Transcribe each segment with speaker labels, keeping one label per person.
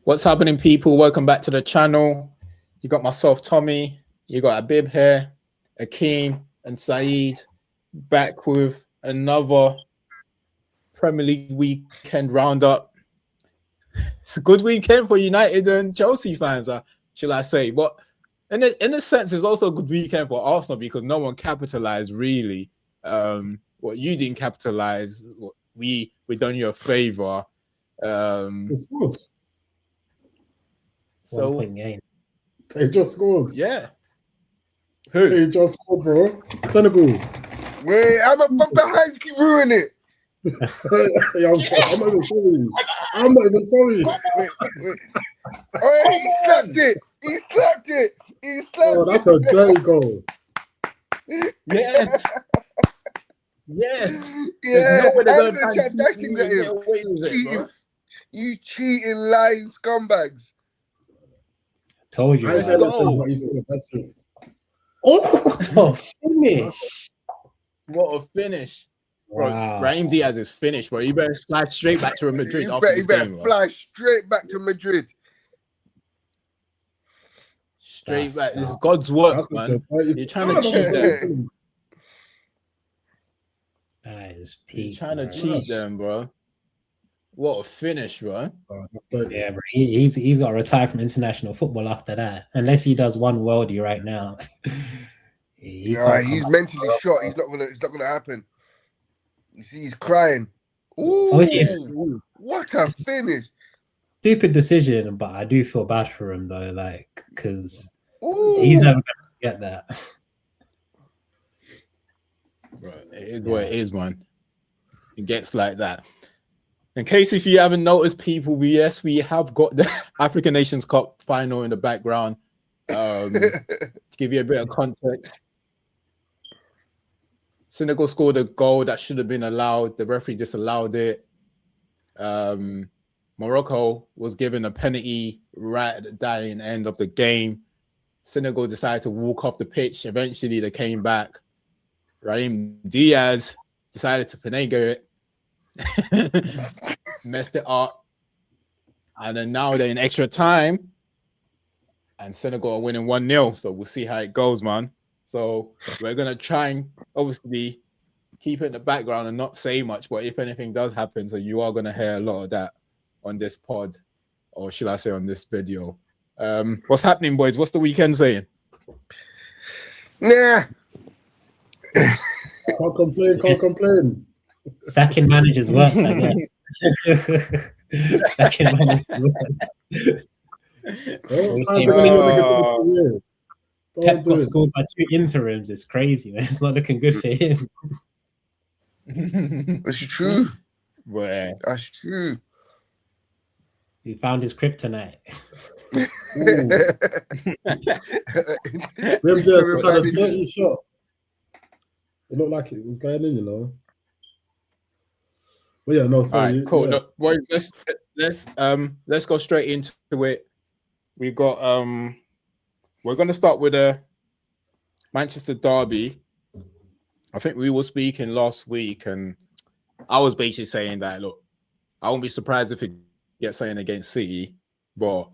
Speaker 1: What's happening, people? Welcome back to the channel. You got myself, Tommy. You got Abib here, Akeem, and Saeed back with another Premier League weekend roundup. It's a good weekend for United and Chelsea fans, shall I say? But in a sense, it's also a good weekend for Arsenal because no one capitalized really. What you didn't capitalize, we done you a favor.
Speaker 2: It's good.
Speaker 1: So
Speaker 3: 1 point game.
Speaker 2: They just scored.
Speaker 1: Yeah. Who?
Speaker 2: They just scored, bro. Senegal.
Speaker 4: Wait, I'm behind. You keep ruining it.
Speaker 2: Yeah, I'm not even sorry. I'm not even sorry.
Speaker 4: Wait. Oh, he slapped it. He slapped it. He slapped
Speaker 2: Oh, that's a dirty goal.
Speaker 1: Yes. Yes.
Speaker 4: Yeah,
Speaker 1: no
Speaker 4: and the transaction that is. You cheating, lying scumbags.
Speaker 3: Told you.
Speaker 2: Let's
Speaker 1: go.
Speaker 2: That's it.
Speaker 3: Oh, finish.
Speaker 1: What a finish. Bro,
Speaker 3: Wow.
Speaker 1: Raheem Diaz is finished, bro. You better slide straight back to Real Madrid
Speaker 4: You
Speaker 1: after
Speaker 4: better,
Speaker 1: this
Speaker 4: better
Speaker 1: game, bro.
Speaker 4: fly straight back to Madrid.
Speaker 1: Straight
Speaker 3: That's
Speaker 1: back. This is
Speaker 3: not-
Speaker 1: God's work,
Speaker 2: That's
Speaker 1: man.
Speaker 2: a dirty-
Speaker 1: You're trying to cheat them.
Speaker 3: That is
Speaker 1: You're
Speaker 3: peak.
Speaker 1: trying to
Speaker 3: bro.
Speaker 1: cheat them, bro. What a finish, bro.
Speaker 2: Oh, that's dirty.
Speaker 3: Yeah, bro. He's got to retire from international football after that, unless he does one worldie right now. He
Speaker 4: Yeah,
Speaker 3: can't
Speaker 4: he's
Speaker 3: come
Speaker 4: mentally
Speaker 3: back.
Speaker 4: shot. It's not gonna happen. You see, he's crying. Ooh,
Speaker 3: Oh, yes.
Speaker 4: what a finish!
Speaker 3: Stupid decision, but I do feel bad for him though, like because
Speaker 4: Ooh,
Speaker 3: he's never gonna get that.
Speaker 1: Bro, it is what it is, man. It gets like that. In case if you haven't noticed, people, we have got the African Nations Cup final in the background. To give you a bit of context, Senegal scored a goal that should have been allowed. The referee disallowed it. Morocco was given a penalty right at the dying end of the game. Senegal decided to walk off the pitch. Eventually, they came back. Raheem Diaz decided to finagle it, messed it up, and then now they're in extra time, and Senegal are winning 1-0. So we'll see how it goes, man. So we're gonna try and obviously keep it in the background and not say much, but if anything does happen, so you are gonna hear a lot of that on this pod, or should I say on this video. What's happening, boys? What's the weekend saying?
Speaker 4: nah.
Speaker 2: Can't complain.
Speaker 3: Sacking managers works, I guess. Sacking managers works. Pep got scored by 2 interims. It's crazy, man. It's not looking good for him.
Speaker 4: That's true.
Speaker 1: Boy.
Speaker 4: That's true.
Speaker 3: He found his kryptonite.
Speaker 2: It had a dirty shot. It looked like it was going in, you know. But yeah, no, sorry.
Speaker 1: All right, cool.
Speaker 2: Yeah.
Speaker 1: Look, boys, let's go straight into it. We got we're gonna start with a Manchester derby. I think we were speaking last week, and I was basically saying that look, I won't be surprised if it gets something against City, but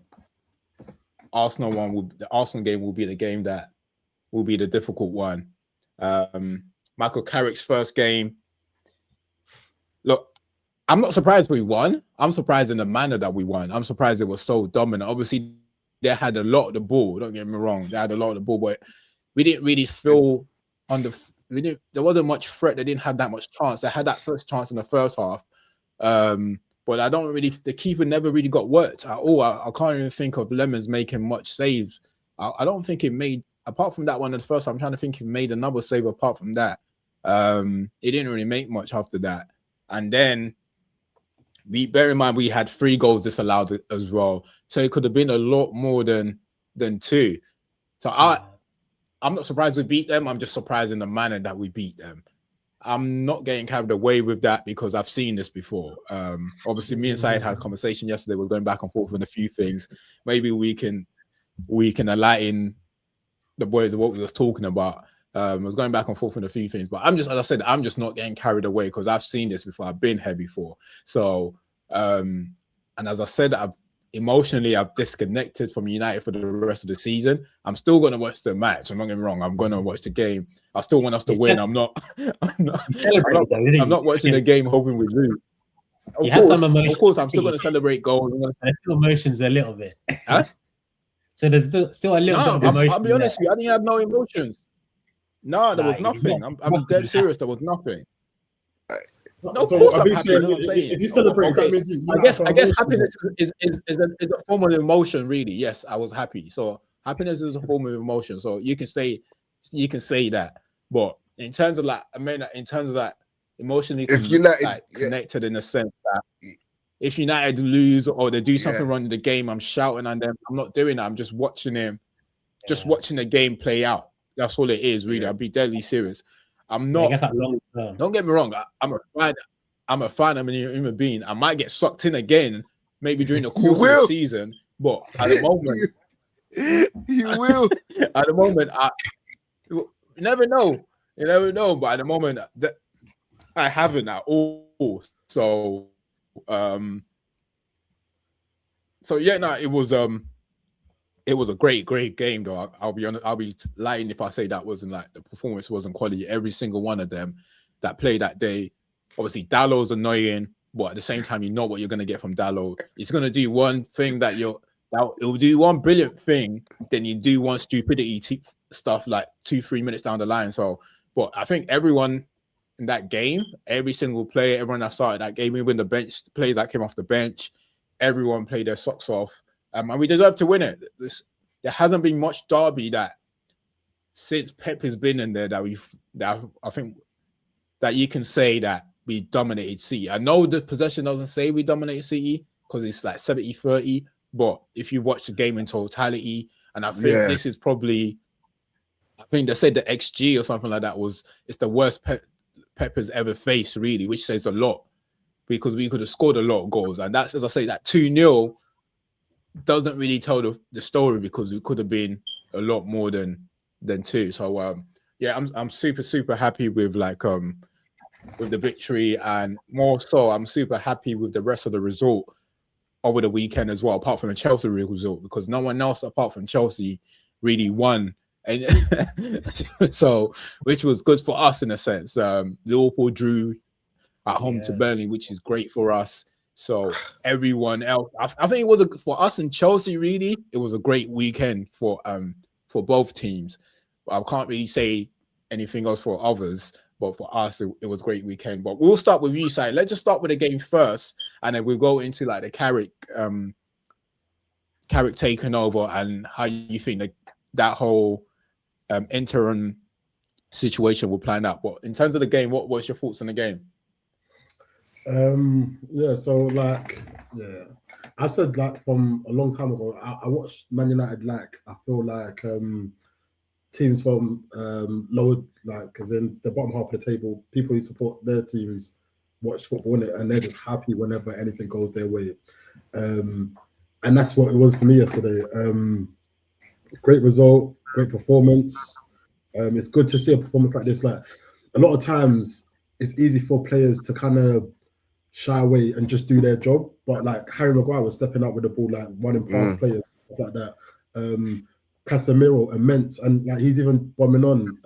Speaker 1: the Arsenal game will be the game that will be the difficult one. Michael Carrick's first game. Look, I'm not surprised we won. I'm surprised in the manner that we won. I'm surprised it was so dominant. Obviously, they had a lot of the ball. Don't get me wrong. They had a lot of the ball, but we didn't really feel there wasn't much threat. They didn't have that much chance. They had that first chance in the first half. But the keeper never really got worked at all. I can't even think of Lemons making much saves. I don't think it made, apart from that one in the first half, I'm trying to think he made another save apart from that. He didn't really make much after that. And then bear in mind we had 3 goals disallowed as well. So it could have been a lot more than 2. So I'm not surprised we beat them. I'm just surprised in the manner that we beat them. I'm not getting carried away with that because I've seen this before. Obviously, me and Syed had a conversation yesterday. We're going back and forth on a few things. Maybe we can enlighten the boys of what we was talking about. I was going back and forth on a few things, but as I said, I'm just not getting carried away because I've seen this before. I've been here before. So, and as I said, emotionally I've disconnected from United for the rest of the season. I'm still gonna watch the match. I'm not getting me wrong. I'm gonna watch the game. I still want us to win. I'm not watching the game hoping we lose. Of course, I'm still gonna celebrate goals.
Speaker 3: There's still emotions a little bit.
Speaker 1: Huh?
Speaker 3: So there's still a little bit of emotion.
Speaker 1: I'll be honest with you, I didn't have no emotions. No, there was nothing. I'm dead serious. There was nothing. No, of course I'm happy.
Speaker 2: If you celebrate, that means
Speaker 1: I guess happiness is a form of emotion, really. Yes, I was happy. So happiness is a form of emotion. So you can say that. But in terms of emotionally,
Speaker 4: if United
Speaker 1: connected in the sense that if United lose or they do something wrong in the game, I'm shouting on them. I'm not doing that. I'm just watching them, watching the game play out. That's all it is, really. I'll be deadly serious. I'm not. Don't get me wrong. I'm a fan. I'm a human being. I might get sucked in again, maybe during the course of the season. But at the moment,
Speaker 4: you will.
Speaker 1: At the moment, you never know. You never know. But at the moment, I haven't at all. So, it was a great game though. I'll be honest. I'll be lying if I say that wasn't like the performance wasn't quality. Every single one of them that played that day. Obviously, Dallow's annoying, but at the same time, you know what you're gonna get from Dallow. He's gonna do one thing it'll do one brilliant thing, then you do one stupidity stuff like 2-3 minutes down the line. So, but I think everyone in that game, every single player, everyone that started that game, even the bench players that came off the bench, everyone played their socks off. And we deserve to win it. There hasn't been much derby that since Pep has been in there that I think that you can say that we dominated City. I know the possession doesn't say we dominated City because it's like 70-30, but if you watch the game in totality, and I think this is probably, I think they said the XG or something like that it's the worst Pep has ever faced, really, which says a lot because we could have scored a lot of goals. And that's, as I say, that 2-0 doesn't really tell the story because it could have been a lot more than 2. So I'm super happy with with the victory, and more so I'm super happy with the rest of the result over the weekend as well, apart from the Chelsea result, because no one else apart from Chelsea really won, and so which was good for us in a sense. Liverpool drew at home to Burnley, which is great for us. So everyone else, I think it was for us and Chelsea. Really, it was a great weekend for both teams. I can't really say anything else for others, but for us, it was a great weekend. But we'll start with you, Si. Let's just start with the game first, and then we'll go into like the Carrick taking over and how you think that whole interim situation will plan out. But in terms of the game, what's your thoughts on the game?
Speaker 2: I said from a long time ago, I watched Man United. I feel like teams from lower, as in the bottom half of the table, people who support their teams watch football in it, and they're just happy whenever anything goes their way. And that's what it was for me yesterday. Great result, great performance. It's good to see a performance like this. Like a lot of times, it's easy for players to kind of shy away and just do their job, but like Harry Maguire was stepping up with the ball, like running past players, stuff like that. Casemiro, immense, and like he's even bombing on.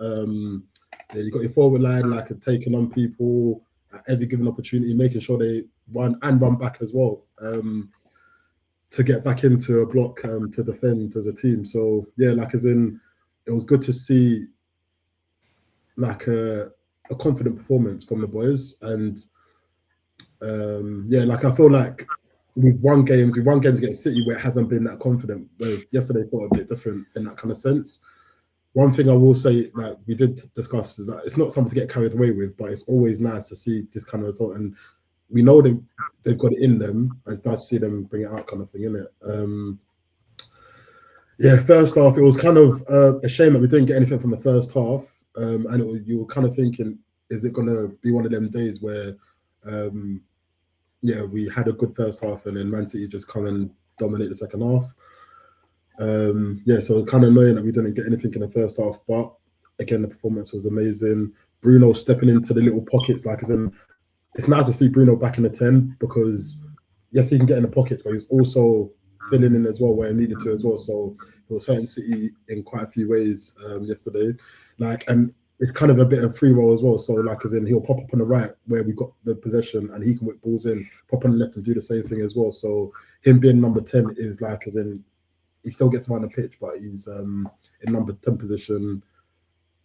Speaker 2: You got your forward line, taking on people at every given opportunity, making sure they run back as well, to get back into a block, to defend as a team. So as in, it was good to see a confident performance from the boys, and I feel like we've won games against City where it hasn't been that confident. Whereas yesterday felt a bit different in that kind of sense. One thing I will say, we did discuss, is that it's not something to get carried away with, but it's always nice to see this kind of result, and we know they've got it in them. It's nice to see them bring it out, kind of thing, innit? First half, it was kind of a shame that we didn't get anything from the first half, and you were kind of thinking, is it going to be one of them days where we had a good first half and then Man City just come and dominate the second half. So kind of annoying that we didn't get anything in the first half, but again, the performance was amazing. Bruno stepping into the little pockets, it's nice to see Bruno back in the 10, because yes, he can get in the pockets, but he's also filling in as well where he needed to as well. So he was hurting City in quite a few ways yesterday. Like, and it's kind of a bit of free roll as well. So like, as in he'll pop up on the right where we got the possession and he can whip balls in, pop on the left and do the same thing as well. So him being number 10 is like, as in he still gets around the pitch, but he's in number 10 position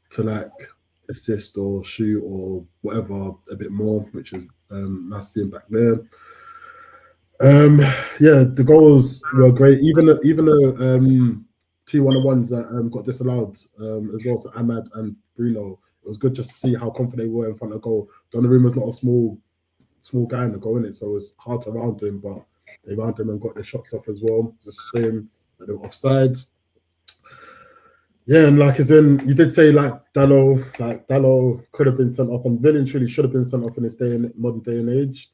Speaker 2: to like assist or shoot or whatever a bit more, which is nice seeing back there. Yeah, the goals were great. Even though 2 1-on-1s that got disallowed as well, so Ahmad and Bruno. It was good just to see how confident they were in front of goal. Donnarumma's not a small guy in the goal, innit? So it's hard to round him, but they round him and got their shots off as well. It's a shame that they were offside. Yeah, and like as in you did say like Dallo could have been sent off, and Villan truly should have been sent off in this modern day and age,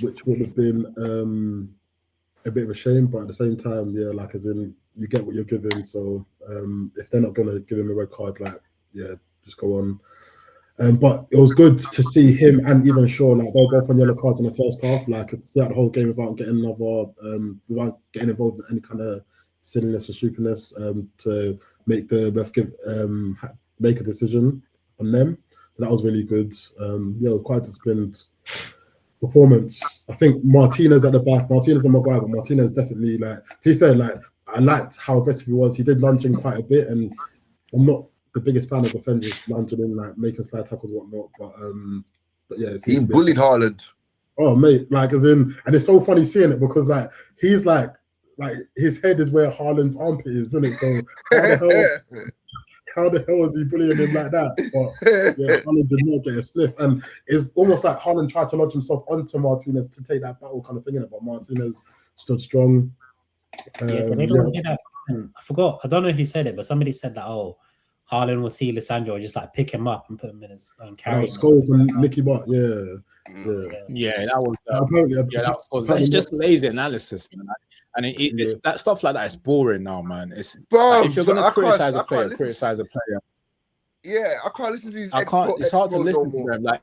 Speaker 2: which would have been a bit of a shame, but at the same time, yeah, like as in you get what you're given. So if they're not gonna give him a red card, like yeah, just go on. But it was good to see him and even Shaw, like they were both on yellow cards in the first half, like to see out the whole game without getting without getting involved in any kind of silliness or stupidness to make the ref make a decision on them. So that was really good. Yeah, it was quite disciplined performance. I think Martinez at the back, Martinez and Maguire, but Martinez definitely, like, to be fair, like I liked how aggressive he was. He did lunge in quite a bit, and I'm not the biggest fan of defenders lunging in, like making slide tackles and whatnot. But yeah,
Speaker 4: he bullied Haaland.
Speaker 2: Oh mate, like as in, and it's so funny seeing it because like he's like his head is where Haaland's armpit is, isn't it? So how the hell is he bullying him like that? But yeah, Haaland did not get a sniff, and it's almost like Haaland tried to lodge himself onto Martinez to take that battle kind of thing in it, but Martinez stood strong.
Speaker 3: I forgot. I don't know who said it, but somebody said that. Oh, Haaland will see Lissandro just like pick him up and put him in his own carry.
Speaker 2: Scholes and Nicky Butt, yeah,
Speaker 1: that was it's just lazy analysis, man. And it's that stuff like that is boring now, man. It's like, if you're gonna criticize a player, criticize a player.
Speaker 4: Yeah, I can't listen to these.
Speaker 1: It's hard to listen to them. Like,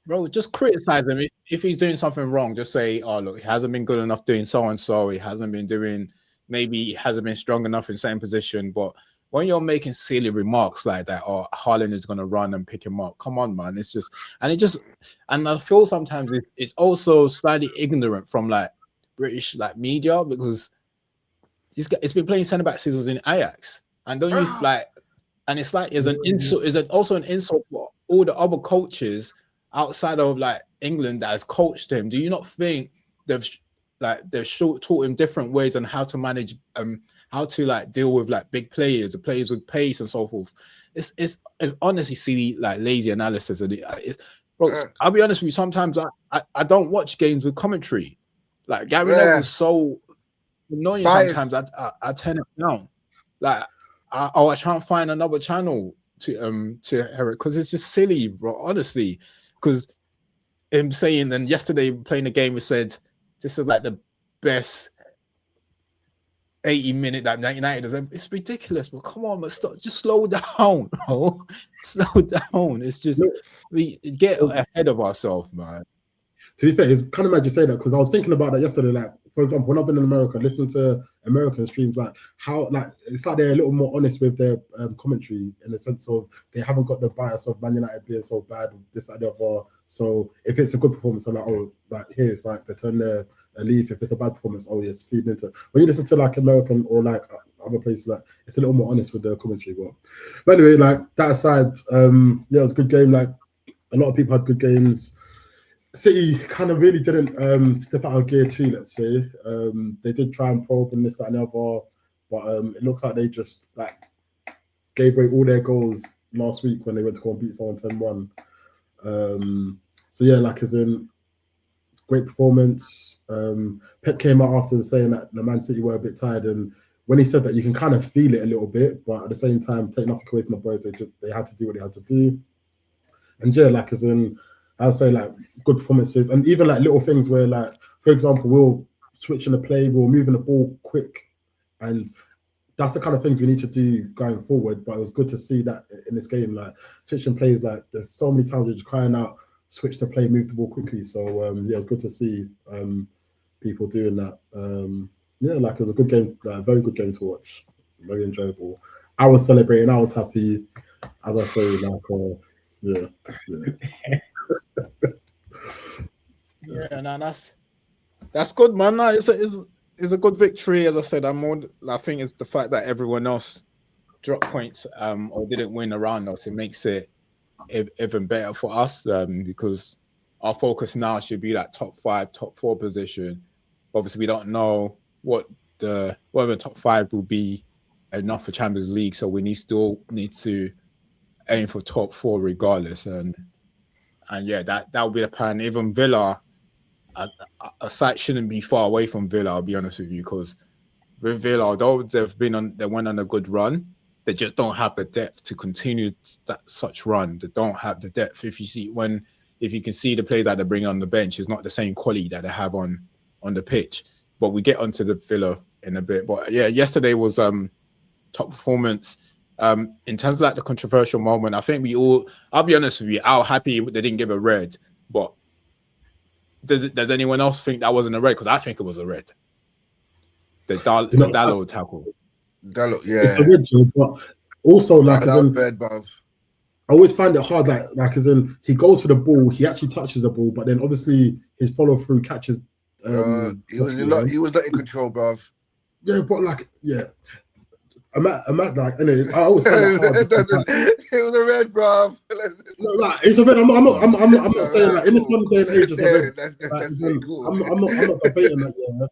Speaker 1: bro, just criticize him. If he's doing something wrong, just say, "Oh, look, he hasn't been good enough doing so and so. He hasn't been doing. Maybe he hasn't been strong enough in same position." But when you're making silly remarks like that, or Haaland is going to run and pick him up, come on, man. It's just, and I feel sometimes it's also slightly ignorant from like British like media, because it's been playing centre back since he was in Ajax, and don't you like, and it's like it's an insult. Is it also an insult for all the other coaches outside of like England that has coached him? Do you not think they've taught him different ways on how to manage how to like deal with like big players, the players with pace and so forth? It's honestly silly, like lazy analysis. And bro, I'll be honest with you, sometimes I don't watch games with commentary. Like Gary Neville is so annoying sometimes. I turn it down. Like I can't find another channel to Eric, because it's just silly, bro. Honestly, because him saying, and yesterday playing the game, we said this is like the best 80-minute that United does. It's ridiculous, but come on, just slow down, bro. Slow down. It's just we get ahead of ourselves, man.
Speaker 2: To be fair, it's kind of mad you say that, because I was thinking about that yesterday. Like, for example, when I've been in America, listening to American streams, like how like it's like they're a little more honest with their commentary, in the sense of they haven't got the bias of Man United being so bad, this, that, the other. So if it's a good performance, they're like, oh, like here it's like they turn their leaf. If it's a bad performance, oh yes, feeding into. When you listen to like American or like other places, like it's a little more honest with their commentary. But anyway, like that aside, yeah, it was a good game. Like a lot of people had good games. City kind of really didn't step out of gear too, let's say. They did try and probe and this, that, and the other, but it looks like they just like gave away all their goals last week when they went to go and beat someone 10-1. So yeah, like as in great performance. Pep came out after saying that the Man City were a bit tired, and when he said that, you can kind of feel it a little bit, but at the same time, take nothing away from the boys. They had to do what they had to do, and yeah, like as in, I'll say like good performances, and even like little things where, like, for example, we'll switch in the play, we're moving the ball quick, and that's the kind of things we need to do going forward. But it was good to see that in this game, like switching plays, like there's so many times you're just crying out, switch the play, move the ball quickly. So yeah, it's good to see. people doing that. Yeah, like it was a good game, a very good game to watch, very enjoyable. I was celebrating, I was happy, as I say, like yeah.
Speaker 1: Yeah, no, that's good, man. No, it's a good victory. As I said, I think it's the fact that everyone else dropped points or didn't win around us. It makes it even better for us because our focus now should be that top 5, top 4 position. Obviously, we don't know whether the top 5 will be enough for Champions League, so we still need to aim for top 4 regardless. And yeah, that will be the plan. Even Villa, a site shouldn't be far away from Villa. I'll be honest with you, because with Villa, although they went on a good run, they just don't have the depth to continue such run. They don't have the depth. If you can see the players that they bring on the bench, it's not the same quality that they have on the pitch. But we get onto the Villa in a bit. But yeah, yesterday was top performance. In terms of like the controversial moment, I think I'll be honest with you, I was happy they didn't give a red. But does anyone else think that wasn't a red? Because I think it was a red. The Dalot tackle.
Speaker 4: Dalot, yeah.
Speaker 2: It's a red job, but also like
Speaker 4: bad, bruv.
Speaker 2: I always find it hard, like as in he goes for the ball, he actually touches the ball, but then obviously his follow through catches.
Speaker 4: He was not in control, bruv.
Speaker 2: Yeah, but like, yeah. I'm at like, anyways, I always find it hard.
Speaker 4: It was a red, bruv.
Speaker 2: No, like, it's a red. I'm not saying like in this modern day and age, it's a red.
Speaker 4: That's cool.
Speaker 2: I'm not debating that, yeah.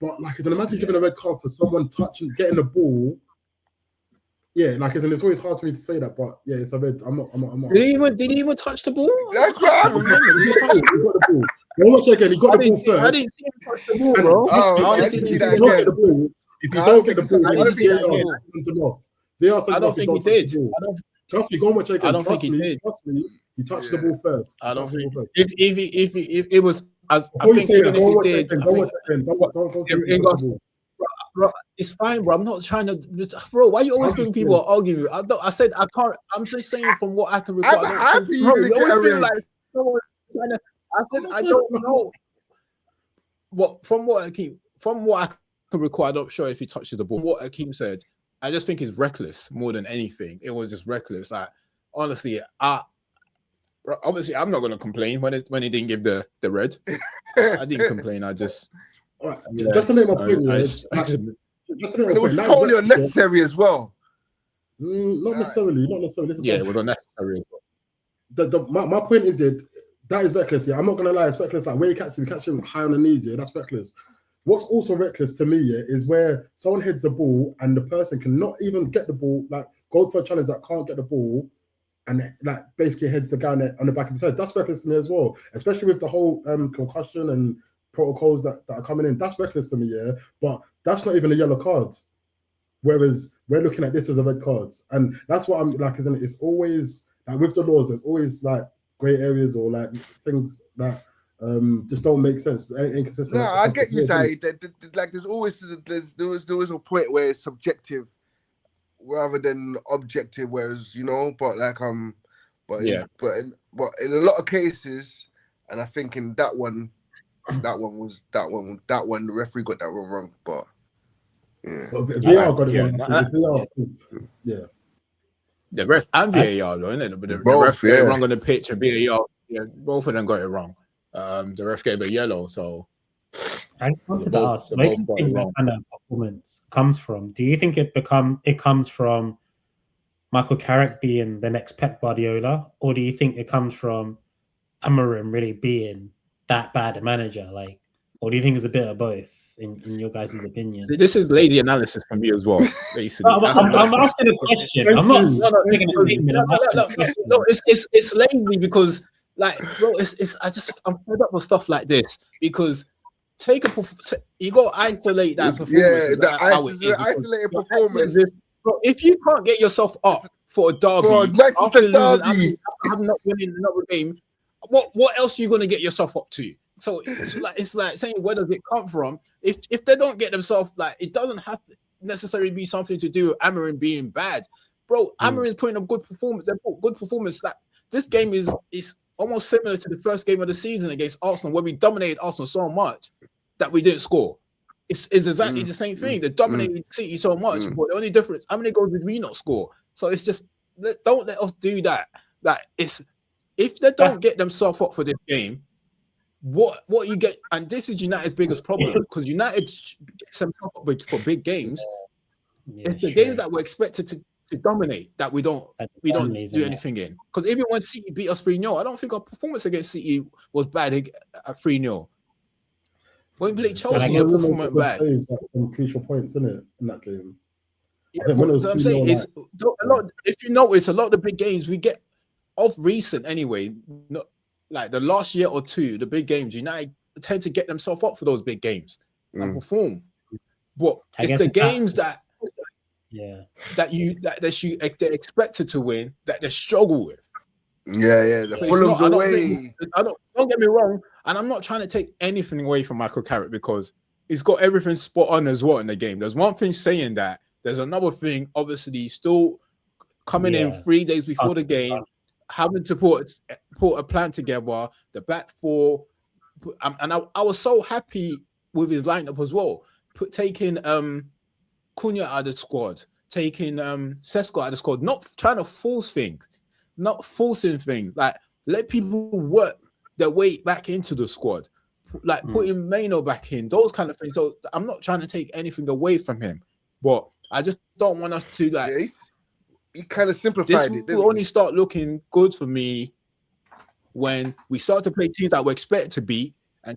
Speaker 2: But like, imagine giving a red card for someone getting the ball. Yeah, like, it's always hard for me to say that, but yeah, it's a red. I'm not.
Speaker 1: Did he even touch the ball?
Speaker 4: That's what I remember.
Speaker 2: He got the ball. Don't watch again. He got the ball first.
Speaker 1: I didn't see him touch the ball, bro.
Speaker 2: If you don't get the ball, I didn't see that. I
Speaker 1: don't think he did.
Speaker 2: Trust me, go and watch again.
Speaker 1: I don't think he did.
Speaker 2: Trust me, he touched the ball first.
Speaker 1: I don't think if it was as I think even if he did, bro, it's fine, bro. I'm not trying to, bro. Why you always bring people arguing? I said I can't. I'm just saying from what I can record.
Speaker 4: I'm happy
Speaker 1: bro, you always feel like someone trying to. I said I don't know. What from what I can record, I'm not sure if he touches the ball. What Akeem said, I just think it's reckless more than anything. It was just reckless. Like honestly, obviously I'm not gonna complain when he didn't give the red. I didn't complain. I just.
Speaker 2: Just to make my point,
Speaker 4: it was totally unnecessary as well.
Speaker 2: Not necessarily.
Speaker 1: Yeah, it was unnecessary as well.
Speaker 2: My point is that is reckless. Yeah, I'm not gonna lie, it's reckless. Like where you catch him high on the knees. Yeah, that's reckless. What's also reckless to me, yeah, is where someone heads the ball and the person cannot even get the ball. Like goes for a challenge that can't get the ball, and like basically heads the guy on the back of his head. That's reckless to me as well, especially with the whole concussion and protocols that are coming in. That's reckless to me, yeah. But that's not even a yellow card. Whereas we're looking at this as a red card, and that's what I'm like. Isn't it? It's always like with the laws. There's always like grey areas or like things that just don't make sense. Inconsistent.
Speaker 4: No, I get you, Zay. Like there's always a point where it's subjective rather than objective. Whereas but like but in a lot of cases, and I think in that one. That one, the referee got that one wrong, but yeah.
Speaker 2: VAR got it wrong. Yeah.
Speaker 1: The ref and VAR, though, isn't it? But the ref got it wrong on the pitch and VAR, yeah, both of them got it wrong. The ref gave a yellow, so.
Speaker 3: I wanted to ask, where do you think that kind of performance comes from? Do you think it comes from Michael Carrick being the next Pep Guardiola, or do you think it comes from Amorim really being that bad a manager, like, or do you think it's a bit of both in your guys' opinion?
Speaker 1: This is lazy analysis from me as well. Basically,
Speaker 3: I'm asking a question. I'm not making a statement.
Speaker 1: No, it's lazy because, like, bro, I'm fed up with stuff like this because you got to isolate that performance.
Speaker 4: Yeah, the isolated performance.
Speaker 1: Bro, if you can't get yourself up for a derby after not winning another game. What else are you going to get yourself up to? So it's like saying, where does it come from? If they don't get themselves, like, it doesn't have to necessarily be something to do with Amorim being bad, bro. Amorim's putting up good performance. They put good performance. Like this game is almost similar to the first game of the season against Arsenal, where we dominated Arsenal so much. that we didn't score. It's exactly the same thing. They dominated City so much, but the only difference, how many goals did we not score? So it's just, don't let us do that. That it's, if they don't get themselves up for this game, what you get, and this is United's biggest problem, because United gets themselves up for big games. It's the games that we're expected to dominate that we don't do anything in. Because even when City beat us 3-0, I don't think our performance against City was bad at 3-0. When we played Chelsea, the performance went bad.
Speaker 2: Some crucial points, isn't it, in that game?
Speaker 1: Yeah, what I'm saying is, a lot. If you notice, a lot of the big games we get of recent anyway, not like the last year or two, the big games, United tend to get themselves up for those big games and perform. But it's the games that they're expected to win that they struggle with.
Speaker 4: Yeah. The Fulham's away.
Speaker 1: Don't get me wrong, and I'm not trying to take anything away from Michael Carrick because he's got everything spot on as well in the game. There's one thing saying that. There's another thing, obviously, still coming in 3 days before the game, having to put a plan together, the back four, and I was so happy with his lineup as well. Taking Cunha out of the squad, taking Sesko out of the squad, not trying to force things, not forcing things, like let people work their way back into the squad, like putting Maino back in, those kind of things. So I'm not trying to take anything away from him, but I just don't want us to like.
Speaker 4: He kind of simplified it.
Speaker 1: This will only start looking good for me when we start to play teams that we're expected to beat and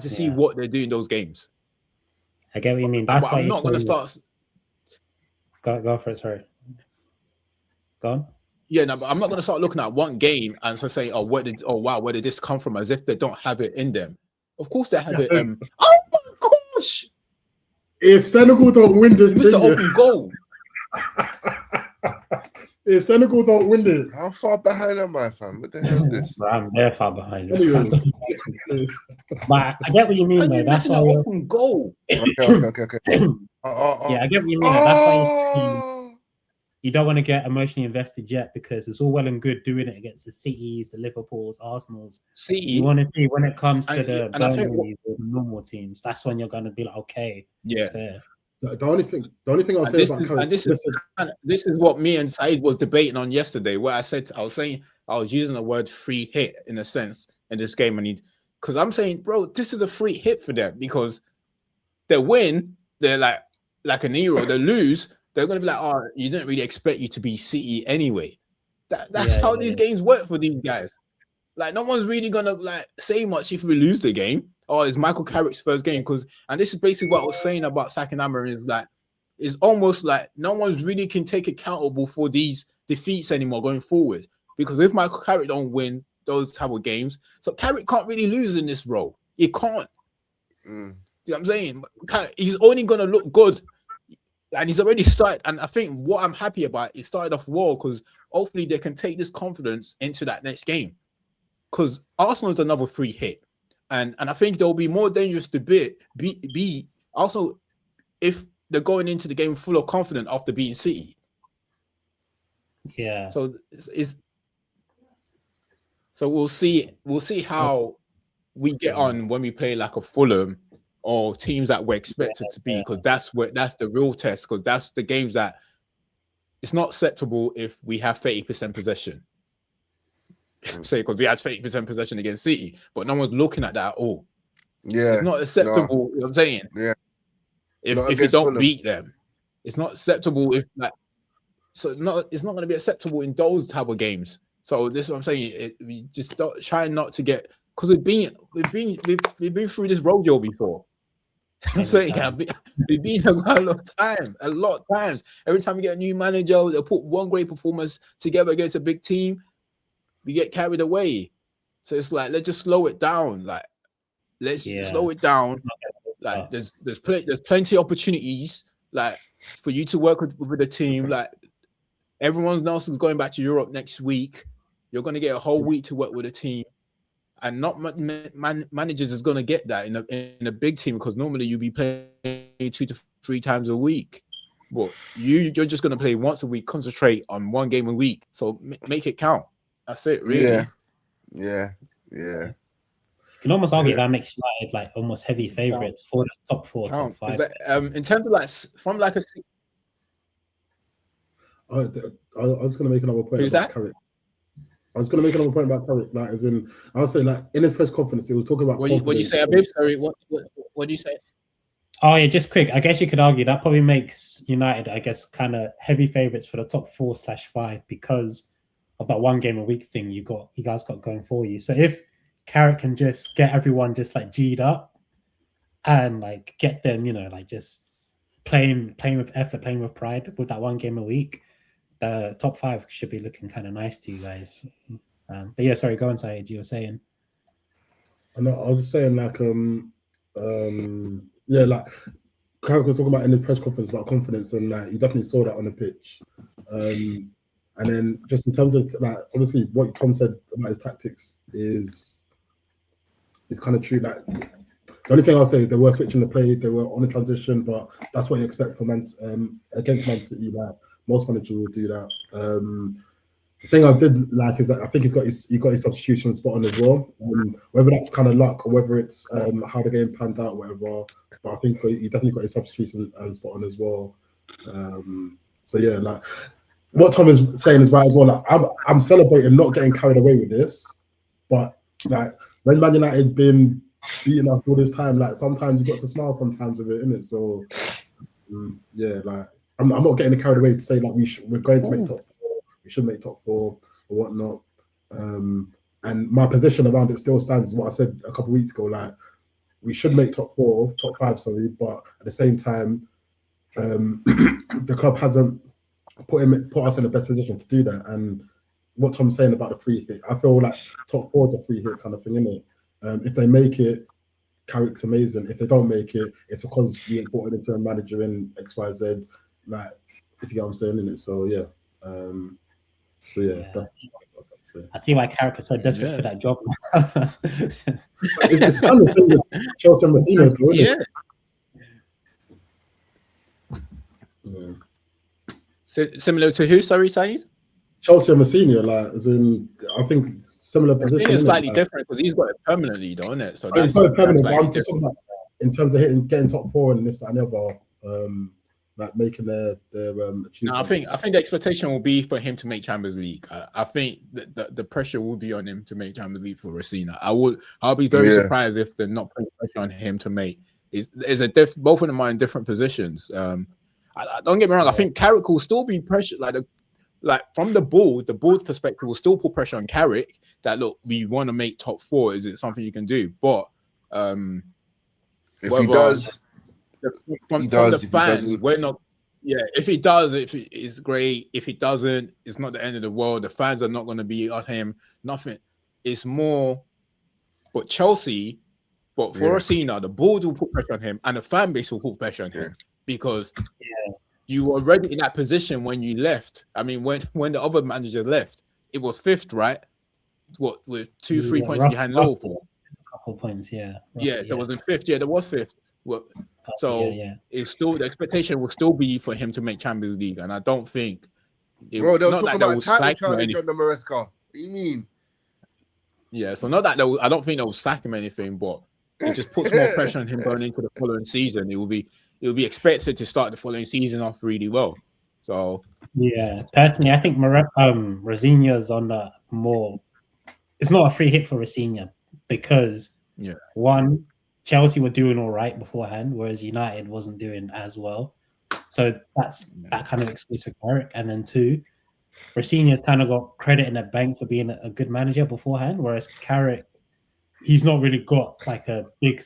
Speaker 1: to see what they do in those games.
Speaker 3: I get what you mean. That's why
Speaker 1: I'm not going to start.
Speaker 3: Go for it. Sorry. Go on.
Speaker 1: Yeah, no, but I'm not going to start looking at one game and so saying, where did this come from? As if they don't have it in them. Of course they have it. Oh my gosh!
Speaker 2: If Senegal don't win this,
Speaker 1: it's the open goal.
Speaker 2: If Senegal don't win this,
Speaker 4: how far behind am I, fam? What the hell is this?
Speaker 3: I'm very far behind. But I get what you mean, though. That's why
Speaker 1: open goal.
Speaker 4: Okay.
Speaker 3: Yeah, I get what you mean. That's why you don't want to get emotionally invested yet, because it's all well and good doing it against the Cities, the Liverpools, Arsenals. You want to see when it comes to the Burnleys or the normal teams. That's when you're going to be like, okay, fair.
Speaker 2: The only thing I'll say about Carrick,
Speaker 1: this is what me and Saeed was debating on yesterday, where I was using the word free hit in a sense in this game, because I'm saying, bro, this is a free hit for them, because they win, they're like an hero. They lose, they're going to be like, oh, you didn't really expect you to be City anyway. That's how these games work for these guys. Like, no one's really going to like say much if we lose the game. Oh, it's Michael Carrick's first game, and this is basically what I was saying about sacking Amorim, is like, it's almost like no one really can take accountable for these defeats anymore going forward, because if Michael Carrick don't win those type of games, so Carrick can't really lose in this role. He can't. You know what I'm saying? He's only going to look good, and he's already started. And I think what I'm happy about, he started off well, because hopefully they can take this confidence into that next game, because Arsenal is another free hit. And I think they'll be more dangerous to be also if they're going into the game full of confidence after beating City.
Speaker 3: Yeah.
Speaker 1: So we'll see how we get on when we play like a Fulham or teams that we're expected to be, because that's the real test, because that's the games that it's not acceptable if we have 30% possession. Say, because we had 30% possession against City, but no one's looking at that at all.
Speaker 4: Yeah,
Speaker 1: it's not acceptable. You know what I'm saying?
Speaker 4: Yeah,
Speaker 1: if you don't beat them, it's not acceptable. It's not going to be acceptable in those type of games. So this is what I'm saying. We just don't try not to get, because we've been through this rodeo before. I'm saying we've been a lot of times. Every time we get a new manager, they'll put one great performance together against a big team. We get carried away. So it's like, let's just slow it down. Like, let's slow it down. Like, there's plenty of opportunities, like, for you to work with the team. Like, everyone else is going back to Europe next week. You're going to get a whole week to work with a team. And not managers is going to get that in a big team, because normally you'll be playing 2 to 3 times a week. But you're just going to play once a week, concentrate on one game a week. So make it count. That's it, really.
Speaker 4: Yeah.
Speaker 3: can almost argue that makes United like almost heavy favourites for the top 4, top 5.
Speaker 1: Is that, in terms of like from like a.
Speaker 2: I was going to make another point.
Speaker 1: Who's
Speaker 2: about
Speaker 1: that?
Speaker 2: Carrick. I was going to make another point about Carrick, like as in, I was saying like in his press conference, he was talking about.
Speaker 1: What do you say, Abib? Sorry, what do you say?
Speaker 3: Oh yeah, just quick. I guess you could argue that probably makes United, I guess, kind of heavy favourites for the top 4/5 because of that one game a week thing you guys got going for you. So if Carrick can just get everyone just like G'd up and like get them, like just playing with effort, playing with pride with that one game a week, the top 5 should be looking kind of nice to you guys. But yeah, sorry, go on, Saeed. You were saying.
Speaker 2: I was just saying like yeah, like Carrick was talking about in his press conference about confidence, and like you definitely saw that on the pitch. And then just in terms of like obviously what Tom said about his tactics is kind of true. Like the only thing I'll say, they were switching the play, they were on the transition, but that's what you expect from against Man City. Like most managers will do that. The thing I did like is that I think he got his substitution spot on as well. Whether that's kind of luck or whether it's how the game panned out, whatever. But I think he definitely got his substitution spot on as well. So yeah, like what Tom is saying is right as well. Like I'm celebrating not getting carried away with this, but like when Man United's been beating us all this time, like sometimes you got to smile sometimes with it, innit? So yeah, like I'm not getting carried away to say like we're going to make top 4. We should make top 4 or whatnot. And my position around it still stands is what I said a couple of weeks ago. Like we should make top 5, sorry, but at the same time, the club hasn't put us in the best position to do that. And what Tom's saying about the free hit, I feel like top 4 is a free hit kind of thing, isn't it? If they make it, Carrick's amazing. If they don't make it, it's because we ain't brought an interim manager in XYZ. Like, if you get what I'm saying, innit? So yeah. So yeah, that's
Speaker 3: I see why Carrick is so desperate for that job.
Speaker 2: It's kind of thing with Chelsea and Messina, isn't it?
Speaker 1: So, similar to who? Sorry, Saeed?
Speaker 2: Chelsea and Messina, like as in, I think similar position.
Speaker 1: It's slightly different because he's got it permanently, though, isn't it? So
Speaker 2: it's not permanent. But I'm just talking about in terms of getting top 4 and this that, and the other. Like making their
Speaker 1: no, I think the expectation will be for him to make Champions League. I think the pressure will be on him to make Champions League for Racina. I'll be very surprised if they're not putting pressure on him to make. Both of them are in different positions. Don't get me wrong. I think Carrick will still be pressure like from the board perspective will still put pressure on Carrick that look, we want to make top 4. Is it something you can do? But
Speaker 4: if he does.
Speaker 1: From the fans, we're not. Yeah, if he does, it's great. If he doesn't, it's not the end of the world. The fans are not going to be on him. Nothing. It's more. But Chelsea, but for Racina, the board will put pressure on him, and the fan base will put pressure on him because you were already in that position when you left. I mean, when the other manager left, it was 5th, right? What with 2-3 points behind Liverpool.
Speaker 3: A couple points, yeah.
Speaker 1: There was in 5th. Yeah, there was 5th. Well, so it's still the expectation will still be for him to make Champions League, and I don't think.
Speaker 4: Bro, they'll talk about title challenge on the Maresca. What do you mean?
Speaker 1: Yeah, so not that I don't think they'll sack him anything, but it just puts more pressure on him going into the following season. It will be expected to start the following season off really well. So
Speaker 3: yeah, personally, I think Rosinia's on the more. It's not a free hit for Rosinia because one. Chelsea were doing all right beforehand, whereas United wasn't doing as well. So that's that kind of excuse for Carrick. And then 2, Rosinia's kind of got credit in the bank for being a good manager beforehand, whereas Carrick, he's not really got like a big,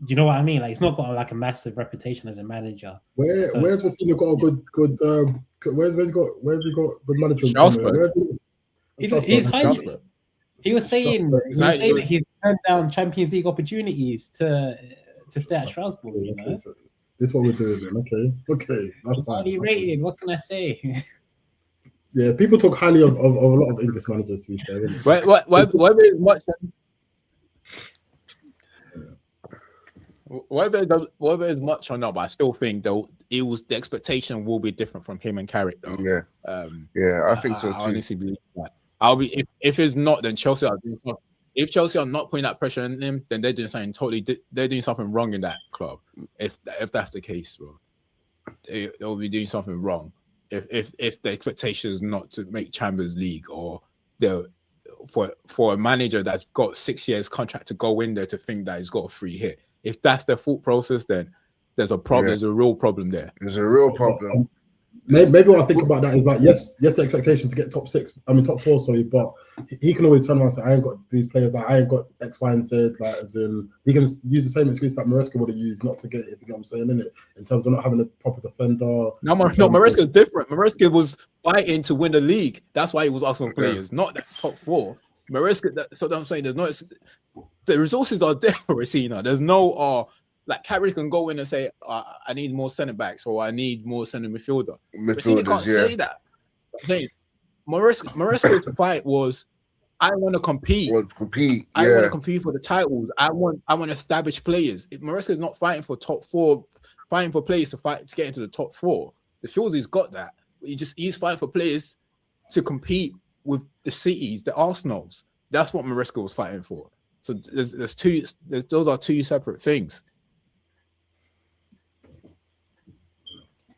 Speaker 3: you know what I mean? Like he's not got like a massive reputation as a manager.
Speaker 2: Where's Rosinia got a good where's he got good management?
Speaker 3: He's highly. He was saying that he's turned down Champions League opportunities to stay at Strasbourg. You know,
Speaker 2: this is what we're doing then. Okay, that's
Speaker 3: highly rated. What can I say?
Speaker 2: Yeah, people talk highly of a lot of English managers. To be fair,
Speaker 1: whether it's much or not, but I still think though the expectation will be different from him and Carrick. Though.
Speaker 4: I think so too.
Speaker 1: I honestly believe that. I'll be if it's not, then Chelsea are doing something. if Chelsea are not putting that pressure on him, then they're doing something they're doing something wrong in that club. If that's the case, bro, they'll be doing something wrong. If the expectation is not to make Champions League, or for a manager that's got 6 years contract to go in there to think that he's got a free hit. If that's their thought process, then there's a problem. Yeah. There's a real problem there.
Speaker 4: There's a real problem.
Speaker 2: Maybe what I think about that is like, yes, the expectation to get top 4, sorry, but he can always turn around and say, I ain't got these players, like I ain't got X, Y, and Z, like as in he can use the same excuse that Maresca would have used not to get it, if you get what I'm saying, innit? In terms of not having a proper defender.
Speaker 1: No, Maresca's different. Maresca was fighting to win the league. That's why he was asking for players, not that top 4. Maresca, so I'm saying the resources are there for Racina. There's no like Carrick can go in and say, I need more centre backs, or I need more centre midfielder. Racina can't say that. Maresca's fight was, I want to compete. I want to compete for the titles. I want established players. Maresca is not fighting for top 4, fighting for players to get into the top 4. The Filzy's got that. He's fighting for players to compete with the Cities, the Arsenals. That's what Maresca was fighting for. So those are two separate things.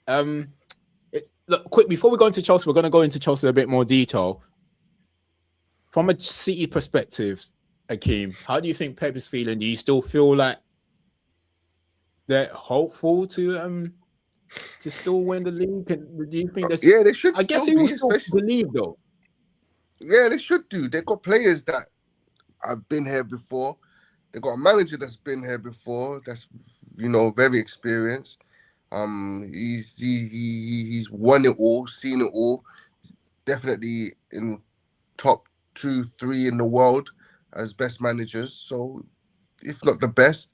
Speaker 1: Look, quick, before we go into Chelsea, we're going to go into Chelsea in a bit more detail. From a City perspective, Akeem, how do you think Pep is feeling? Do you still feel like they're hopeful to still win the league? And do you think that's...
Speaker 4: Yeah, they should.
Speaker 1: I guess he will still believe, though.
Speaker 4: Yeah, they should do. They've got players that have been here before. They've got a manager that's been here before. That's, very experienced. He's won it all, seen it all. Definitely in top 2, 3 in the world as best managers. So, if not the best,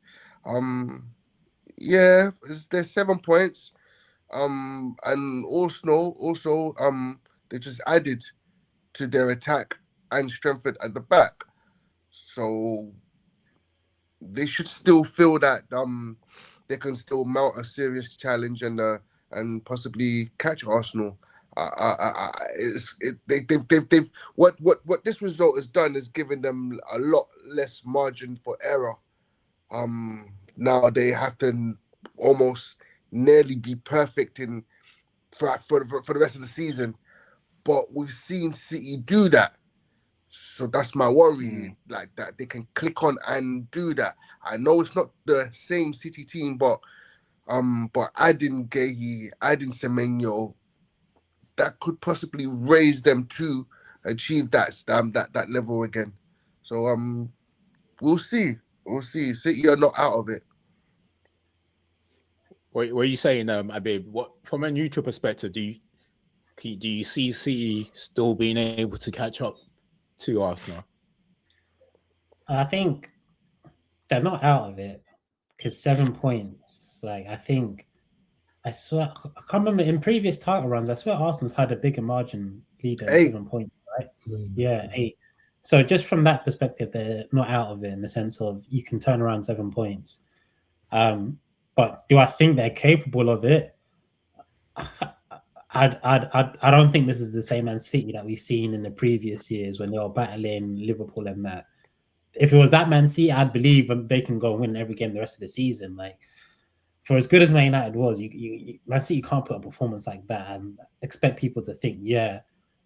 Speaker 4: there's 7 points. And also, they just added to their attack and strengthened at the back. So they should still feel that they can still mount a serious challenge and possibly catch Arsenal. What this result has done is given them a lot less margin for error. Now they have to almost nearly be perfect for the rest of the season, but we've seen City do that. So that's my worry, like that they can click on and do that. I know it's not the same City team, but adding Guehi, adding Semenyo, that could possibly raise them to achieve that level again. So we'll see. City are not out of it.
Speaker 1: What are you saying, Abib? What, from a neutral perspective, do you see City still being able to catch up to Arsenal?
Speaker 3: I think they're not out of it, because 7 points. Like, I swear, I can't remember in previous title runs. I swear Arsenal's had a bigger margin lead than 7 points, right? Yeah, 8. So just from that perspective, they're not out of it in the sense of you can turn around 7 points. But do I think they're capable of it? I don't think this is the same Man City that we've seen in the previous years when they were battling Liverpool and that. If it was that Man City, I'd believe they can go and win every game the rest of the season. Like, for as good as Man United was, Man City can't put a performance like that and expect people to think, yeah,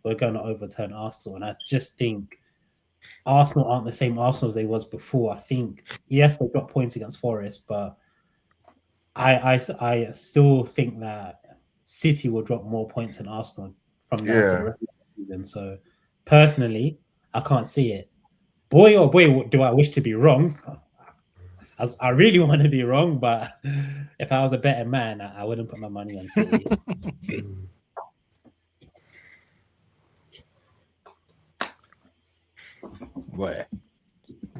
Speaker 3: we're going to overturn Arsenal. And I just think Arsenal aren't the same Arsenal as they was before. I think, yes, they got points against Forest, but I still think that City will drop more points than Arsenal from now to the rest of the season. So personally, I can't see it. Boy, oh boy, do I wish to be wrong. I really want to be wrong, but if I was a better man, I wouldn't put my money on City.
Speaker 1: Boy,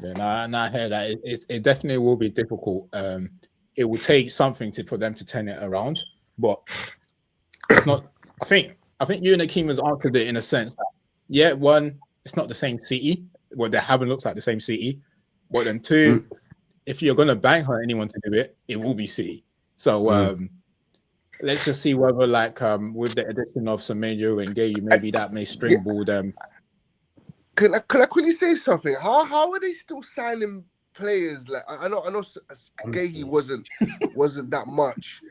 Speaker 1: yeah, I hear that. It definitely will be difficult. It will take something for them to turn it around, but it's not. I think you and Akeem has answered it in a sense that, one, it's not the same City. Well, they haven't looked like the same City. But then two, if you're gonna bank on anyone to do it, it will be City. So let's just see whether, like, with the addition of Semenyo and Guehi, maybe that may springboard them
Speaker 4: Can I quickly say something? How are they still signing players? Like I know Gahey wasn't that much,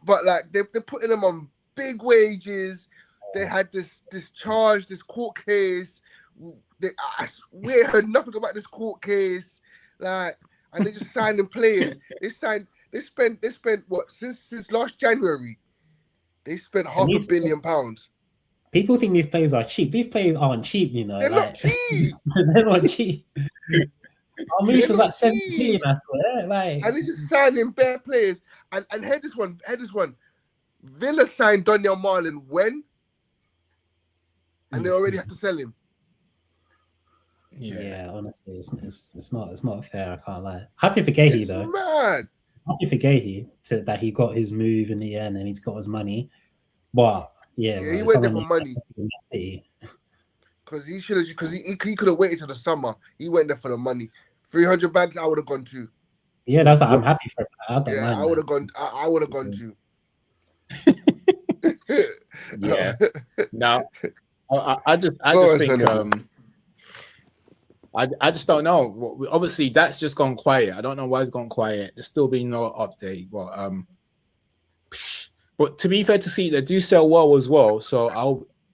Speaker 4: but like they're putting them on big wages. They had this charge, this court case. We heard nothing about this court case. Like, and they just signing players. They spent what since last January? They spent £500 million.
Speaker 3: People think these players are cheap. These players aren't cheap, you know.
Speaker 4: They're not cheap.
Speaker 3: They're not cheap. Our move was like 7 million, I swear. Like,
Speaker 4: and they just signing bare players. And hear this one. Villa signed Daniel Marlin when? And they already had to sell him.
Speaker 3: Yeah, honestly, it's not fair. I can't lie. Happy for Gahey though.
Speaker 4: Mad.
Speaker 3: Happy for Gahey that he got his move in the end and he's got his money. But yeah,
Speaker 4: he went there for money. Because he could have waited till the summer. He went there for the money. 300 bags, I would have gone too.
Speaker 3: Yeah, that's what I'm happy for. I
Speaker 4: would have gone. I would have gone too.
Speaker 1: Yeah. Now, I just think I just don't know. Obviously, that's just gone quiet. I don't know why it's gone quiet. There's still been no update. But to be fair to see, they do sell well as well. So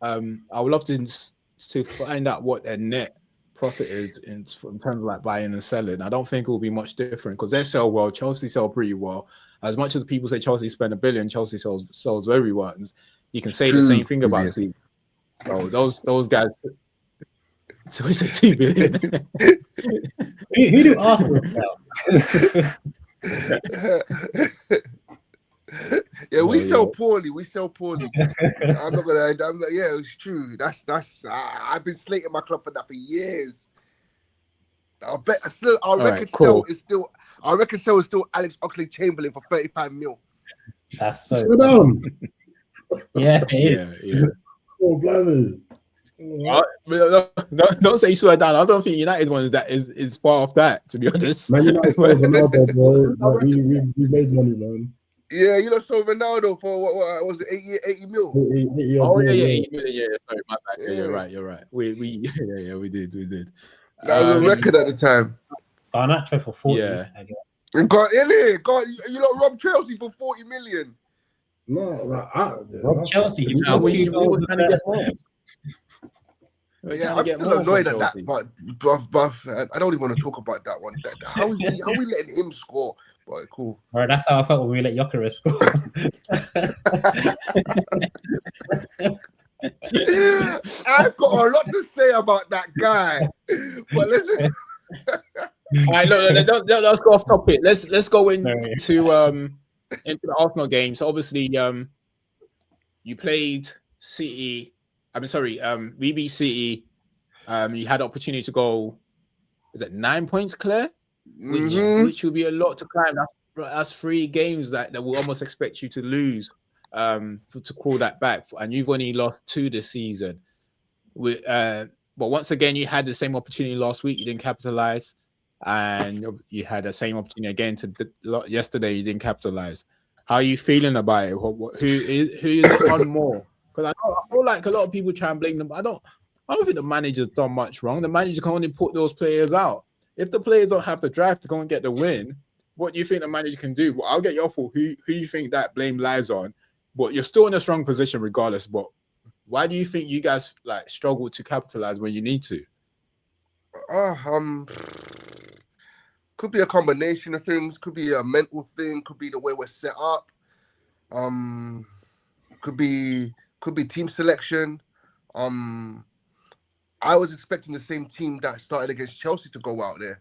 Speaker 1: I would love to find out what their net profit is in terms of like buying and selling. I don't think it will be much different because they sell well. Chelsea sell pretty well. As much as people say Chelsea spend $1 billion, Chelsea sells very well. And you can say the same thing about City. So those guys. So we say 2 billion.
Speaker 3: Who do Arsenal sell?
Speaker 4: Yeah, we sell poorly. I'm not gonna. Yeah, it's true. That's. I've been slating my club for that for years. I bet. Our record sale is still Alex Oxlade-Chamberlain for 35 mil.
Speaker 3: That's so.
Speaker 2: Yeah,
Speaker 3: it is.
Speaker 1: Yeah.
Speaker 2: Oh, blimey.
Speaker 1: Don't say swear down. I don't think United one is far off that, to be honest.
Speaker 2: Man United Ronaldo, bro. We made money, man.
Speaker 4: Yeah, you lot sold Ronaldo for what was it, 80 mil?
Speaker 2: 80
Speaker 1: oh yeah, 80 million. Yeah, sorry, my bad. Yeah, you're right. We did.
Speaker 4: That was a record at the time.
Speaker 3: Garnacho for 40.
Speaker 1: Yeah.
Speaker 4: And got in here. You lot robbed Chelsea for 40 million.
Speaker 2: No,
Speaker 3: Rob Chelsea. He's got 2 goals.
Speaker 4: Yeah, I'm still annoyed at that, but I don't even want to talk about that one. How are we letting him score? But cool.
Speaker 3: All right, that's how I felt when we let Gyökeres score.
Speaker 4: I've got a lot to say about that guy, but listen.
Speaker 1: All right, let's go off topic. Let's go into the Arsenal game. So obviously, you played City. We beat City. You had the opportunity to go. Is it 9 points clear? Which will be a lot to climb. That's 3 games that will almost expect you to lose to crawl that back. And you've only lost 2 this season. But once again, you had the same opportunity last week. You didn't capitalize, and you had the same opportunity again yesterday. You didn't capitalize. How are you feeling about it? Who is on more? Because I feel like a lot of people try and blame them. I don't think the manager's done much wrong. The manager can only put those players out. If the players don't have the drive to go and get the win, what do you think the manager can do? Well, I'll get your thought. Who you think that blame lies on? But you're still in a strong position regardless. But why do you think you guys struggle to capitalize when you need to?
Speaker 4: Could be a combination of things. Could be a mental thing. Could be the way we're set up. Could be team selection. I was expecting the same team that started against Chelsea to go out there.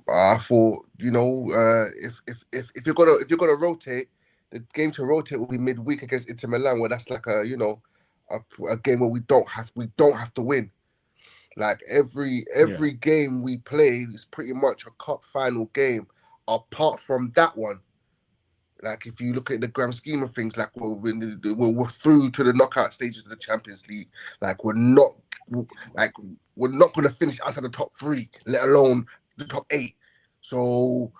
Speaker 4: I thought, if you're gonna rotate, the game to rotate will be midweek against Inter Milan, where that's like a game where we don't have to win. Like every game we play is pretty much a cup final game, apart from that one. Like if you look at the grand scheme of things, like we're through to the knockout stages of the Champions League. Like we're not going to finish outside the top 3, let alone the top 8. So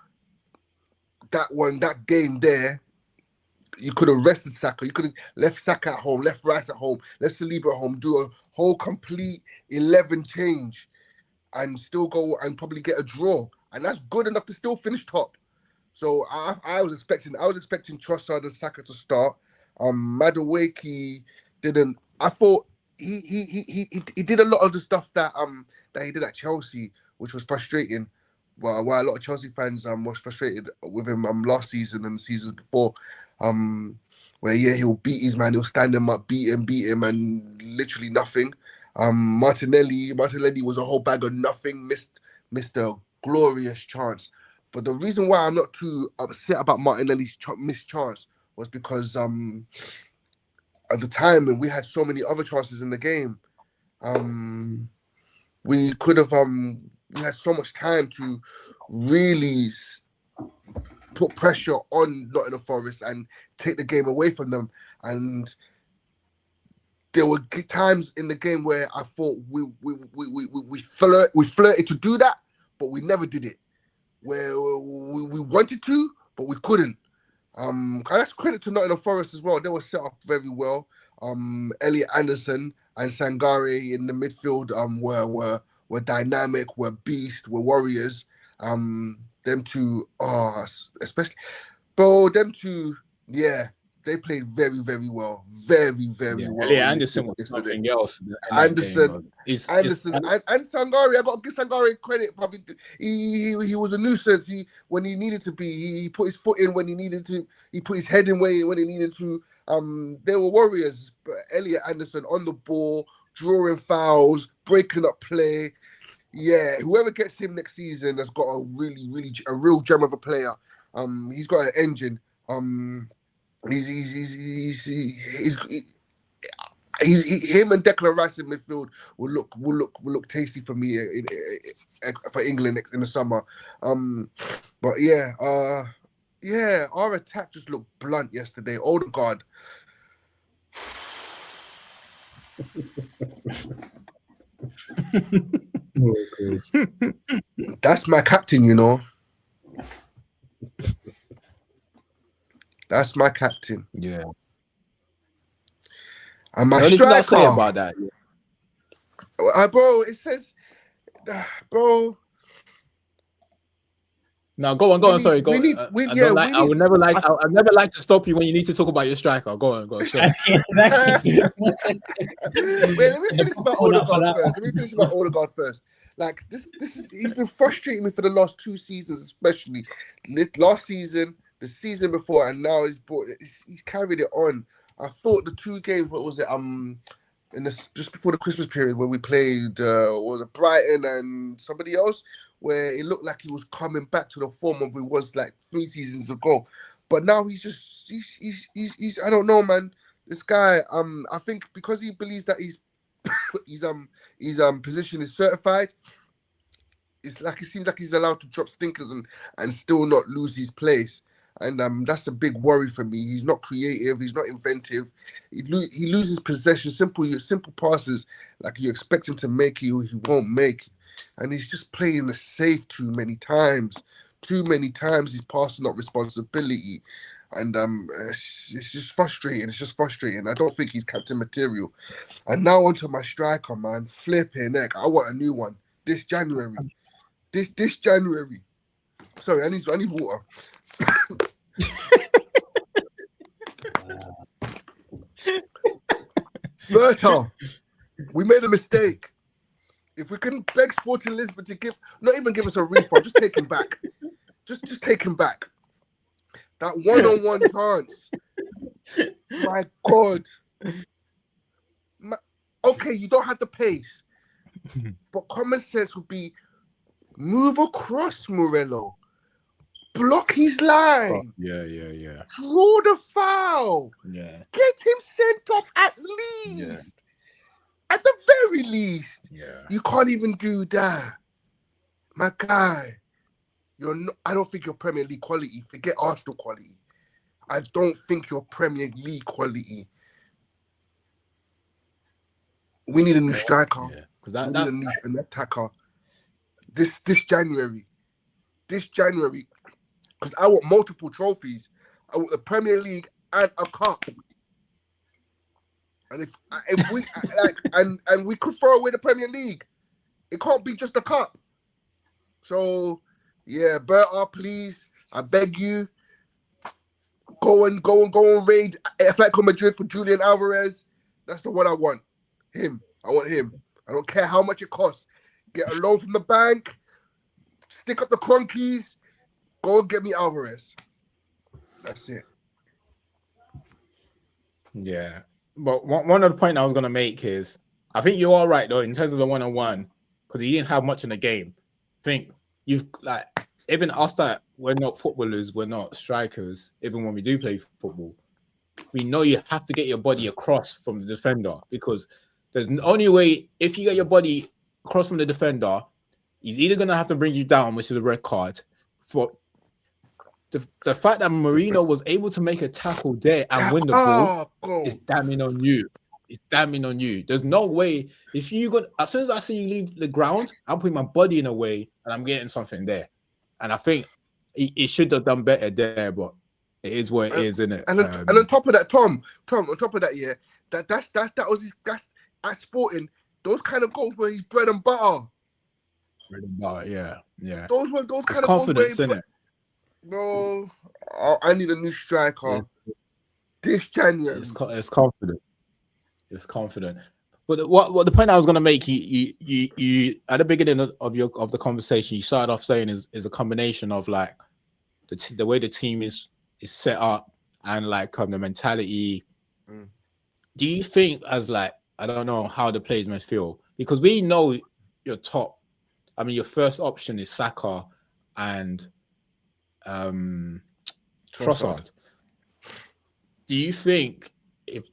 Speaker 4: that game there, you could have rested Saka. You could have left Saka at home, left Rice at home, left Saliba at home, do a whole complete 11 change and still go and probably get a draw, and that's good enough to still finish top. So I was expecting Trossard and Saka to start. Madueke didn't. I thought he did a lot of the stuff that he did at Chelsea, which was frustrating. Well, why a lot of Chelsea fans was frustrated with him last season and the seasons before. Where he'll beat his man, he'll stand him up, beat him, and literally nothing. Martinelli was a whole bag of nothing, missed a glorious chance. But the reason why I'm not too upset about Martinelli's missed chance was because at the time, and we had so many other chances in the game, we could have we had so much time to really put pressure on Nottingham Forest and take the game away from them. And there were times in the game where I thought we flirted to do that, but we never did it. Where we wanted to, but we couldn't. That's credit to Nottingham Forest as well. They were set up very well. Elliot Anderson and Sangare in the midfield were dynamic, were beasts, were warriors. Them two, especially, bro. Them two, yeah, they played very, very well, very, very well.
Speaker 1: Elliot Anderson was something else.
Speaker 4: Anderson and Sangare. I got to give Sangare credit. Probably he was a nuisance. When he needed to be, he put his foot in when he needed to. He put his head in when he needed to. They were warriors. But Elliot Anderson on the ball, drawing fouls, breaking up play. Yeah, whoever gets him next season has got a real gem of a player. He's got an engine. He's him and Declan Rice in midfield will look tasty for me for England in the summer. But yeah, our attack just looked blunt yesterday. Odegaard. That's my captain, you know. That's my captain.
Speaker 1: Yeah.
Speaker 4: And my
Speaker 1: what did I say
Speaker 4: striker,
Speaker 1: about that?
Speaker 4: bro, it says, bro.
Speaker 1: No, go on. Sorry, go on. I would never like. I'd never like to stop you when you need to talk about your striker. Go on. Sorry.
Speaker 3: Exactly.
Speaker 4: Wait, let me finish about Odegaard first. Like this is he's been frustrating me for the last 2 seasons, especially last season, the season before, and now he's carried it on. I thought the 2 games, what was it? Just before the Christmas period where we played, was it Brighton and somebody else, where it looked like he was coming back to the form of he was like 3 seasons ago. But now he's I don't know, man. This guy, I think because he believes that his position is certified, it seems like he's allowed to drop stinkers and still not lose his place. And that's a big worry for me. He's not creative. He's not inventive. He loses possession. Simple passes like you expect him to make, he won't make. And he's just playing the safe too many times. He's passing up responsibility. And it's just frustrating. I don't think he's captain material. And now onto my striker, man. Flipping heck. I want a new one this January. This January. Sorry, I need water. Berta, we made a mistake. If we can beg Sporting Lisbon to not even give us a refund, just take him back. Just take him back. That one-on-one chance. My God. Okay, you don't have the pace, but common sense would be move across Morello. Block his line.
Speaker 1: Yeah.
Speaker 4: Draw the foul.
Speaker 1: Yeah.
Speaker 4: Get him sent off at least.
Speaker 1: Yeah.
Speaker 4: At the very least.
Speaker 1: Yeah.
Speaker 4: You can't even do that. My guy, I don't think you're Premier League quality. Forget Arsenal quality. I don't think you're Premier League quality. We need a new striker.
Speaker 1: Yeah. Because
Speaker 4: we need an attacker. This January. Because I want multiple trophies. I want the Premier League and a cup. And if we and we could throw away the Premier League, it can't be just a cup. So yeah, Berta, please, I beg you, go and raid Atletico Madrid for Julian Alvarez. That's the one I want. Him. I want him. I don't care how much it costs. Get a loan from the bank, stick up the crunkies, go and get me Alvarez. That's it.
Speaker 1: Yeah. But one of the points I was going to make is, I think you're all right, though, in terms of the one-on-one, because he didn't have much in the game. I think you've, like, even us that we're not footballers, we're not strikers, even when we do play football, we know you have to get your body across from the defender, because there's the only way, if you get your body across from the defender, he's either going to have to bring you down, which is a red card. For the fact that Marino was able to make a tackle there and win the ball is damning on you. It's damning on you. There's no way, if you got, as soon as I see you leave the ground, I'm putting my body in a way and I'm getting something there. And I think he should have done better there, but it is what it is, isn't it?
Speaker 4: And on top of that, Tom, on top of that, yeah, that's at Sporting, those kind of goals were his bread and butter.
Speaker 1: Bread and butter, yeah.
Speaker 4: Those kind of
Speaker 1: confidence,
Speaker 4: goals.
Speaker 1: Isn't it?
Speaker 4: No, I need a new striker this January.
Speaker 1: It's confident. It's confident. But what the point I was going to make, you at the beginning of the conversation, you started off saying is a combination of like the way the team is set up and like the mentality. Do you think, as like, I don't know how the players must feel, because we know your top, I mean, your first option is Saka and Trossard. Do you think if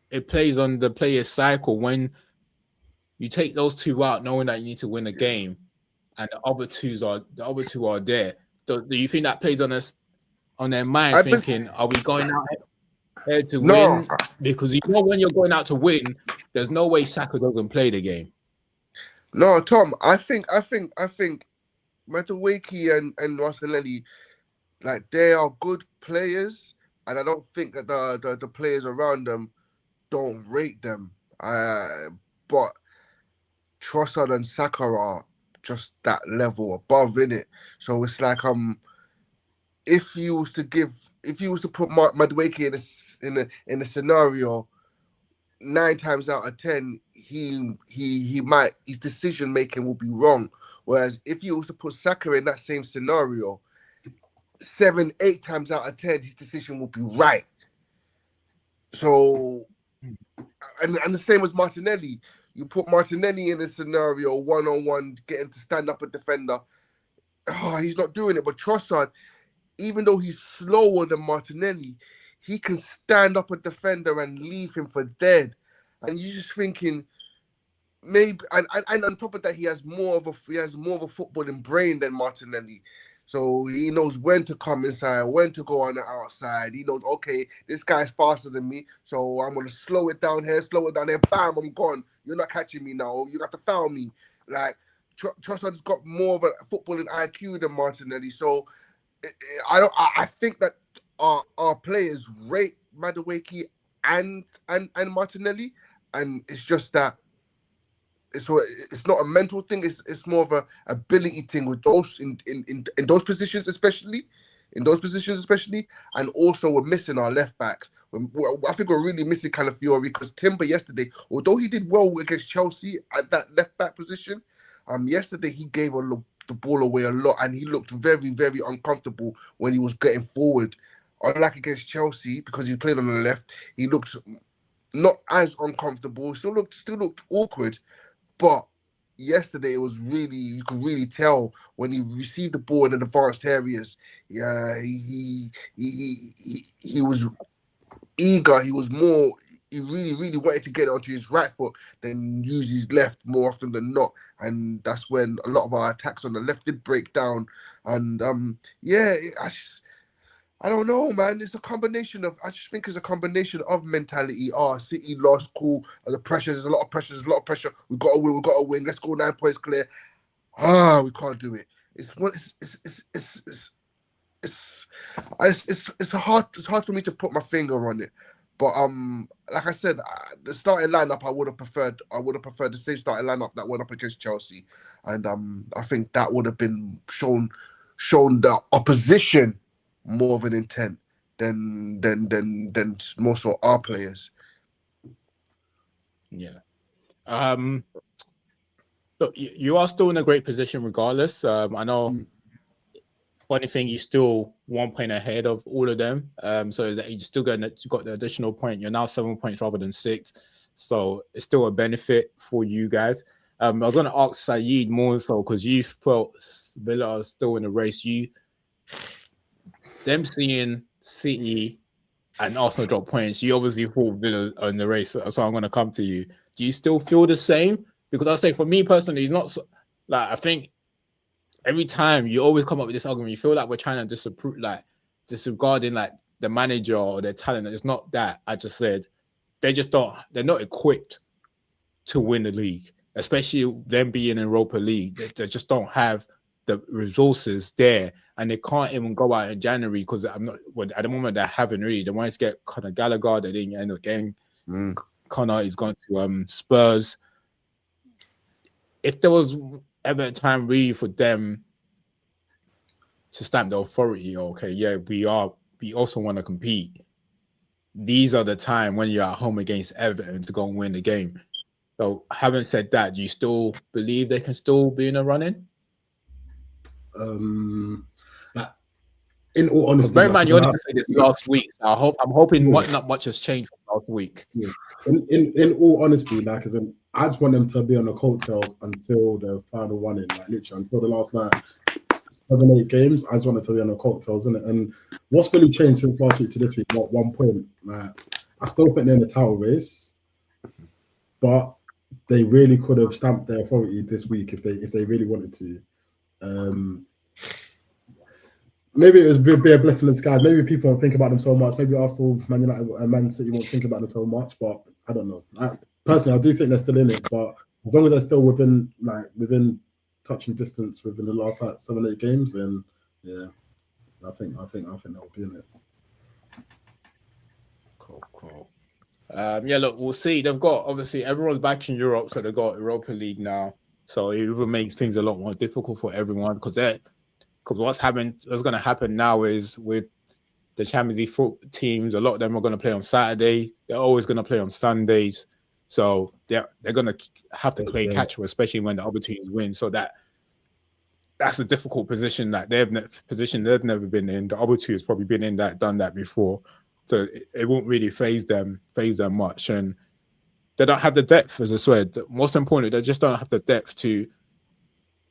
Speaker 1: it plays on the player's cycle when you take those two out, knowing that you need to win a game, and the other two are there? Do you think that plays on us, on their mind, thinking, are we going out here to win? Because you know when you're going out to win, there's no way Saka doesn't play the game.
Speaker 4: No, Tom, I think Madueke and Martinelli, like, they are good players, and I don't think that the players around them don't rate them. But Trossard and Saka are just that level above, innit? So it's like if you was to put Madueke in a scenario, 9 times out of 10 his decision making will be wrong. Whereas if you was to put Saka in that same scenario, 7-8 times out of 10 his decision will be right. So and the same as Martinelli. You put Martinelli in a scenario 1-on-1, getting to stand up a defender. He's not doing it. But Trossard, even though he's slower than Martinelli, he can stand up a defender and leave him for dead. And you're just thinking, maybe, and on top of that, he has more of a footballing brain than Martinelli. So he knows when to come inside, when to go on the outside. He knows, okay, this guy's faster than me, so I'm gonna slow it down here, bam, I'm gone. You're not catching me now. You got to foul me. Like, Trossard's got more of a footballing IQ than Martinelli. So I think that our players rate Madueke and Martinelli, and it's just that it's not a mental thing. It's more of a ability thing with those in those positions, especially and also we're missing our left backs. I think we're really missing Calafiori, because Timber yesterday, although he did well against Chelsea at that left back position, yesterday he gave the ball away a lot, and he looked very, very uncomfortable when he was getting forward. Unlike against Chelsea, because he played on the left, he looked not as uncomfortable. Still looked awkward, but yesterday it was really, you could really tell when he received the ball in the advanced areas. Yeah, he was eager. He was more. He really, really wanted to get it onto his right foot than use his left more often than not. And that's when a lot of our attacks on the left did break down. And I don't know, man. It's a combination of, I just think it's a combination of mentality. City lost, cool. The pressure, there's a lot of pressure. We got to win. Let's go 9 points clear. We can't do it. It's hard for me to put my finger on it. like I said, the starting lineup I would have preferred the same starting lineup that went up against Chelsea, and I think that would have been shown the opposition more of an intent than more so our players.
Speaker 1: Yeah. Look, you are still in a great position regardless. I know. Funny thing, you're still 1 point ahead of all of them. So that you still got the additional point. You're now 7 points rather than 6. So it's still a benefit for you guys. I was going to ask Saeed more so because you felt Villa are still in the race. Them seeing City and Arsenal drop points, you obviously thought Villa are in the race. So I'm going to come to you. Do you still feel the same? Because I say for me personally, it's not so, like I think. Every time you always come up with this argument, you feel like we're trying to disregarding like the manager or their talent. It's not that. I just said they're not equipped to win the league, especially them being in Europa League. They just don't have the resources there, and they can't even go out in January because at the moment they haven't really. They wanted to get Conor Gallagher, they didn't end up getting. Conor is going to Spurs. If there was ever a time really for them to stamp the authority, okay, yeah, we also want to compete. These are the time when you're at home against Everton to go and win the game. So having said that, do you still believe they can still be in a running?
Speaker 2: In all honesty,
Speaker 1: bear in mind you only say this last week. So I'm hoping not much has changed from last week.
Speaker 2: Yeah. In all honesty, like as in, I just want them to be on the coattails until the final one in, like literally until the last 7-8 games. I just want them to be on the coattails, innit? And what's really changed since last week to this week? Not 1 point. Like, I still think they're in the title race, but they really could have stamped their authority this week if they really wanted to. Maybe it was be a blessing in disguise. Maybe people won't think about them so much. Maybe Arsenal, Man United, and Man City won't think about them so much. But I don't know. Personally, I do think they're still in it. But as long as they're still within touching distance within the last 7-8 games, then yeah, I think they'll be in it.
Speaker 1: Cool. Yeah, look, we'll see. They've got obviously everyone's back in Europe, so they've got Europa League now. So it even makes things a lot more difficult for everyone because what's going to happen now is with the Champions League teams, a lot of them are going to play on Saturday. They're always going to play on Sundays. So they're going to have to play catch up, especially when the other teams win. So that's a difficult position that they've never been in. The other two has probably been in that, done that before. So it won't really phase them much. And they don't have the depth, as I said. Most importantly, they just don't have the depth to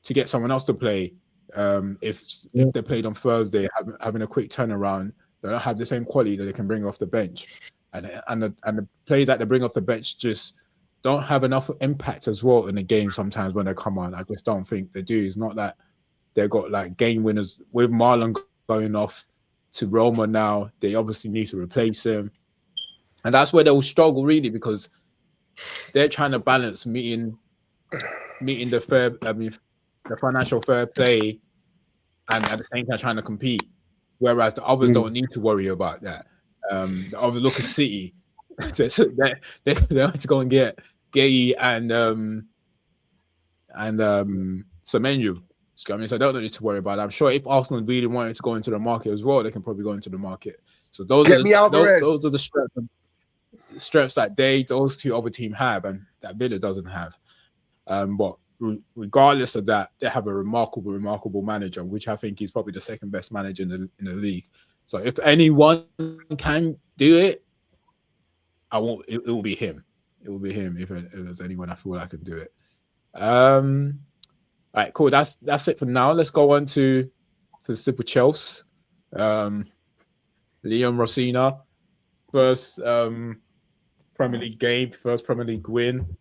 Speaker 1: get someone else to play. If they played on Thursday, having a quick turnaround, they don't have the same quality that they can bring off the bench, and the players that they bring off the bench just don't have enough impact as well in the game. Sometimes when they come on, I just don't think they do. It's not that they've got like game winners with Marlon going off to Roma now. They obviously need to replace him, and that's where they will struggle really because they're trying to balance meeting the financial fair play, and at the same time trying to compete. Whereas the others don't need to worry about that. The other look at City, they have to go and get Gay and Semenyo. I mean, so they don't need to worry about it. I'm sure if Arsenal really wanted to go into the market as well, they can probably go into the market. So those are the strengths that those two other teams have, and that Villa doesn't have. But regardless of that, they have a remarkable manager, which I think is probably the second best manager in the league. So if anyone can do it, it will be him. It will be him if there's anyone I feel like can do it. All right, cool. That's it for now. Let's go on to Super Chelsea. Liam Rosina, first Premier League game, first Premier League win.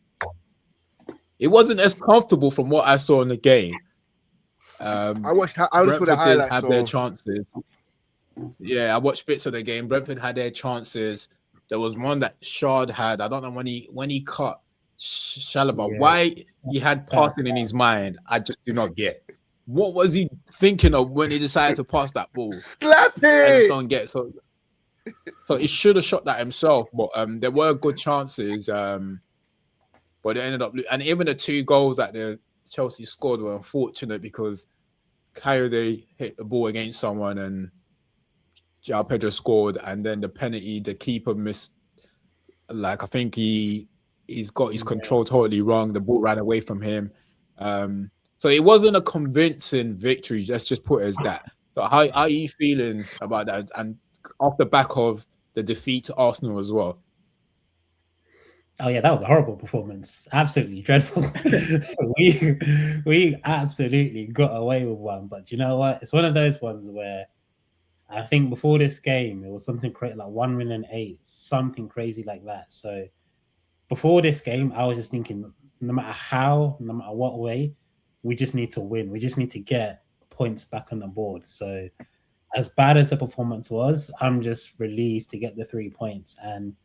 Speaker 1: It wasn't as comfortable from what I saw in the game.
Speaker 4: I only saw the highlights.
Speaker 1: Had their chances. Yeah, I watched bits of the game. Brentford had their chances. There was one that Shard had. I don't know when he cut Chalobah. Why he had passing in his mind, I just do not get. What was he thinking of when he decided to pass that ball?
Speaker 4: Slap it!
Speaker 1: I just don't get. So So he should have shot that himself, but there were good chances. But they ended up, and even the 2 goals that the Chelsea scored were unfortunate because Coyote hit the ball against someone and João Pedro scored, and then the penalty, the keeper missed. Like I think he's got his control totally wrong. The ball ran away from him. So it wasn't a convincing victory. Let's just put it as that. So how are you feeling about that? And off the back of the defeat to Arsenal as well.
Speaker 3: Oh yeah, that was a horrible performance. Absolutely dreadful. we absolutely got away with one. But you know what? It's one of those ones where I think before this game, it was something crazy, like 1-8, something crazy like that. So before this game, I was just thinking, no matter how, no matter what way, we just need to win. We just need to get points back on the board. So as bad as the performance was, I'm just relieved to get the 3 points. And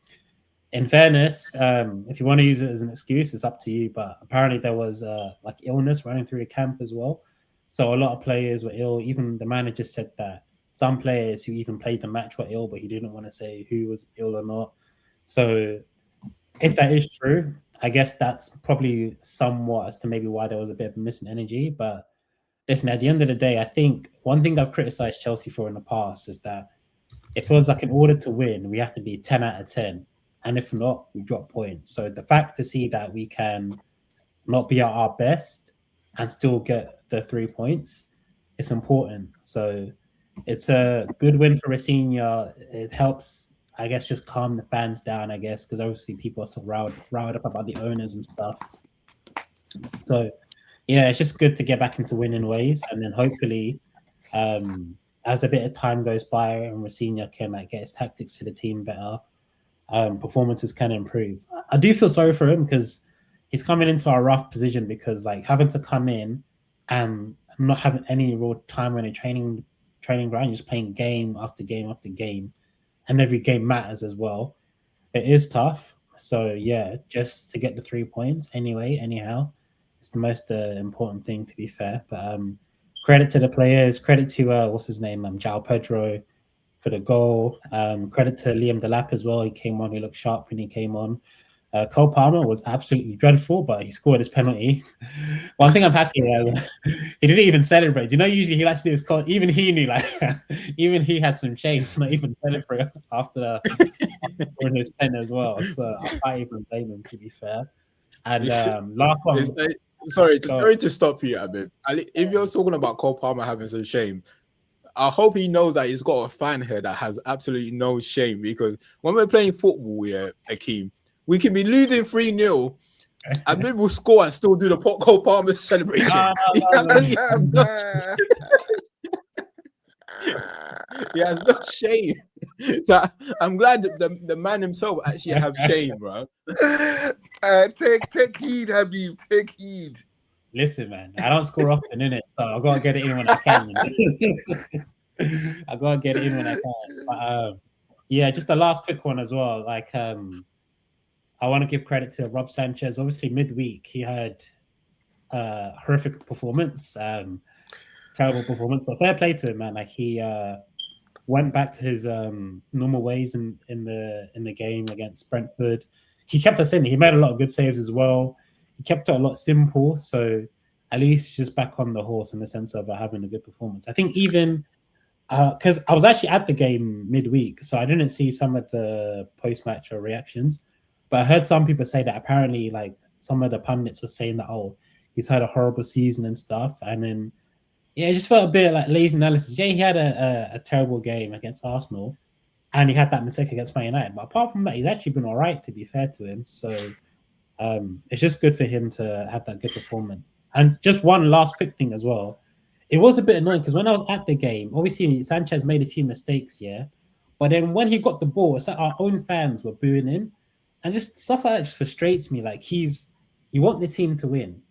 Speaker 3: in fairness, if you want to use it as an excuse, it's up to you. But apparently there was like illness running through the camp as well. So a lot of players were ill. Even the manager said that some players who even played the match were ill, but he didn't want to say who was ill or not. So if that is true, I guess that's probably somewhat as to maybe why there was a bit of missing energy. But listen, at the end of the day, I think one thing I've criticized Chelsea for in the past is that it feels like in order to win, we have to be 10 out of 10. And if not, we drop points. So the fact to see that we can not be at our best and still get the 3 points, it's important. So it's a good win for Rafinha. It helps, I guess, just calm the fans down, I guess, because obviously people are so riled up about the owners and stuff. So, yeah, it's just good to get back into winning ways. And then hopefully, as a bit of time goes by and Rafinha can get his tactics to the team better, performances can improve. I do feel sorry for him because he's coming into a rough position because having to come in and not having any real time on a training ground, just playing game after game after game, and every game matters as well. It is tough. So yeah, just to get the 3 points anyhow, it's the most important thing, to be fair. But credit to the players, credit to what's his name, João Pedro, for the goal. Credit to Liam Delap as well. He came on. He looked sharp when he came on. Cole Palmer was absolutely dreadful, but he scored his penalty. One thing I'm happy with, he didn't even celebrate. You know, usually he likes to do his call. Even he knew, even he had some shame to not even celebrate after scoring his pen as well. So I can't even blame him, to be fair. And last one.
Speaker 1: Sorry to stop you a bit. If you're talking about Cole Palmer having some shame, I hope he knows that he's got a fan here that has absolutely no shame, because when we're playing football here, Akeem, we can be losing 3-0 and maybe we'll score and still do the Cole Palmer celebration. He has no shame. So I'm glad the man himself actually have shame, bro.
Speaker 4: Take heed, Habib. Take heed.
Speaker 3: Listen, man, I don't score often, innit? So I gotta get it in when I can. I gotta get it in when I can. But yeah, just a last quick one as well. I want to give credit to Rob Sanchez. Obviously, midweek he had a horrific performance, terrible performance, but fair play to him, man. He went back to his normal ways in the game against Brentford. He kept us in. He made a lot of good saves as well. He kept it a lot simple, so at least he's just back on the horse in the sense of having a good performance. I think even because I was actually at the game midweek, so I didn't see some of the post-match or reactions, but I heard some people say that apparently some of the pundits were saying that, he's had a horrible season and stuff, and then it just felt a bit like lazy analysis. Yeah, he had a terrible game against Arsenal, and he had that mistake against Man United, but apart from that, he's actually been all right, to be fair to him. So it's just good for him to have that good performance. And just one last quick thing as well. It was a bit annoying because when I was at the game, obviously Sanchez made a few mistakes, yeah. But then when he got the ball, it's like our own fans were booing him. And just stuff like that just frustrates me. You want the team to win.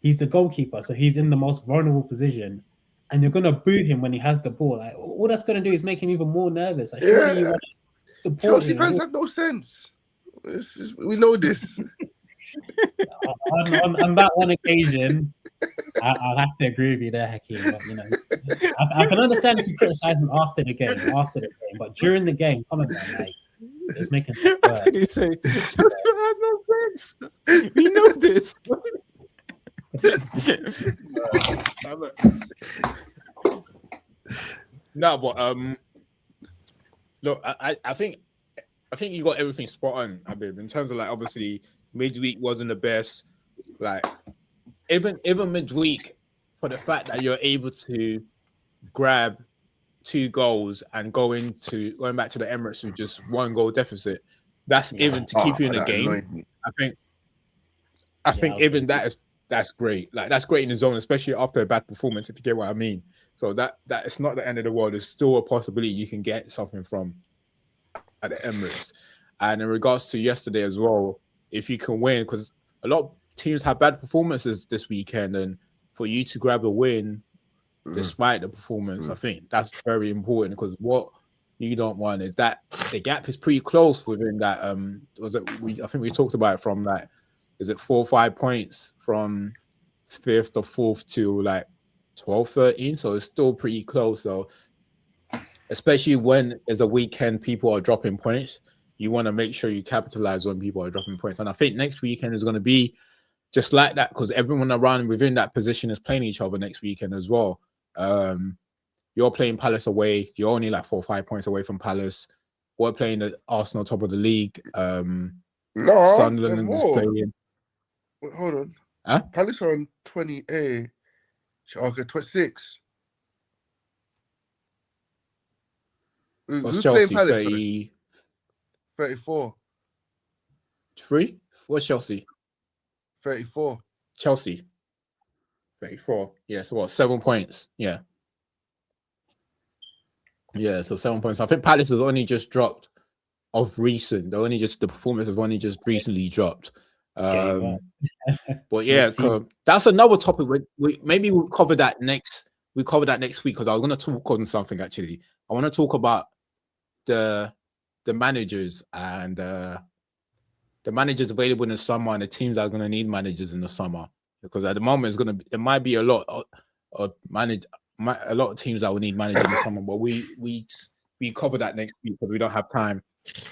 Speaker 3: He's the goalkeeper, so he's in the most vulnerable position. And you're going to boo him when he has the ball. All that's going to do is make him even more nervous. Surely you want to support
Speaker 4: Chelsea
Speaker 3: him.
Speaker 4: fans have no sense. We know this.
Speaker 3: on that one occasion, I'll have to agree with you there, Hakeem. But, I can understand if you criticize him after the game, but during the game, come on, man, like it's making it worse.
Speaker 1: Can you say just has no sense? We know this. No, but look, I think you got everything spot on, Abib, in terms of like obviously midweek wasn't the best. Like even midweek, for the fact that you're able to grab 2 goals and going back to the Emirates with just 1 goal deficit, that's even to keep you in the game. I think even that's great. Like that's great in the zone, especially after a bad performance, if you get what I mean. So that it's not the end of the world. There's still a possibility you can get something from at the Emirates. And in regards to yesterday as well, if you can win, because a lot of teams have bad performances this weekend, and for you to grab a win despite the performance, I think that's very important, because what you don't want is that the gap is pretty close within that. I think we talked about it from like, is it 4 or 5 points from 5th or 4th to like 12, 13? So it's still pretty close. So especially when there's a weekend, people are dropping points. You want to make sure you capitalize when people are dropping points. And I think next weekend is going to be just like that, because everyone around within that position is playing each other next weekend as well. You're playing Palace away. You're only like 4 or 5 points away from Palace. We're playing the Arsenal top of the league. Sunderland is playing.
Speaker 4: Wait, hold on.
Speaker 1: Huh?
Speaker 4: Palace are on 28. Okay, 26. Who's
Speaker 1: Chelsea?
Speaker 4: playing Palace? 34.
Speaker 1: 3? What's Chelsea?
Speaker 4: 34.
Speaker 1: Chelsea. 34. Yeah, so what? 7 points. Yeah. Yeah, so 7 points. I think Palace has only just dropped of recent. The performance has only just recently dropped. But yeah, that's another topic. Maybe we'll cover that next. We cover that next week, because I was going to talk on something actually. I want to talk about the managers and the managers available in the summer, and the teams that are going to need managers in the summer, because at the moment there might be a lot of teams that will need managers in the summer. But we cover that next week because we don't have time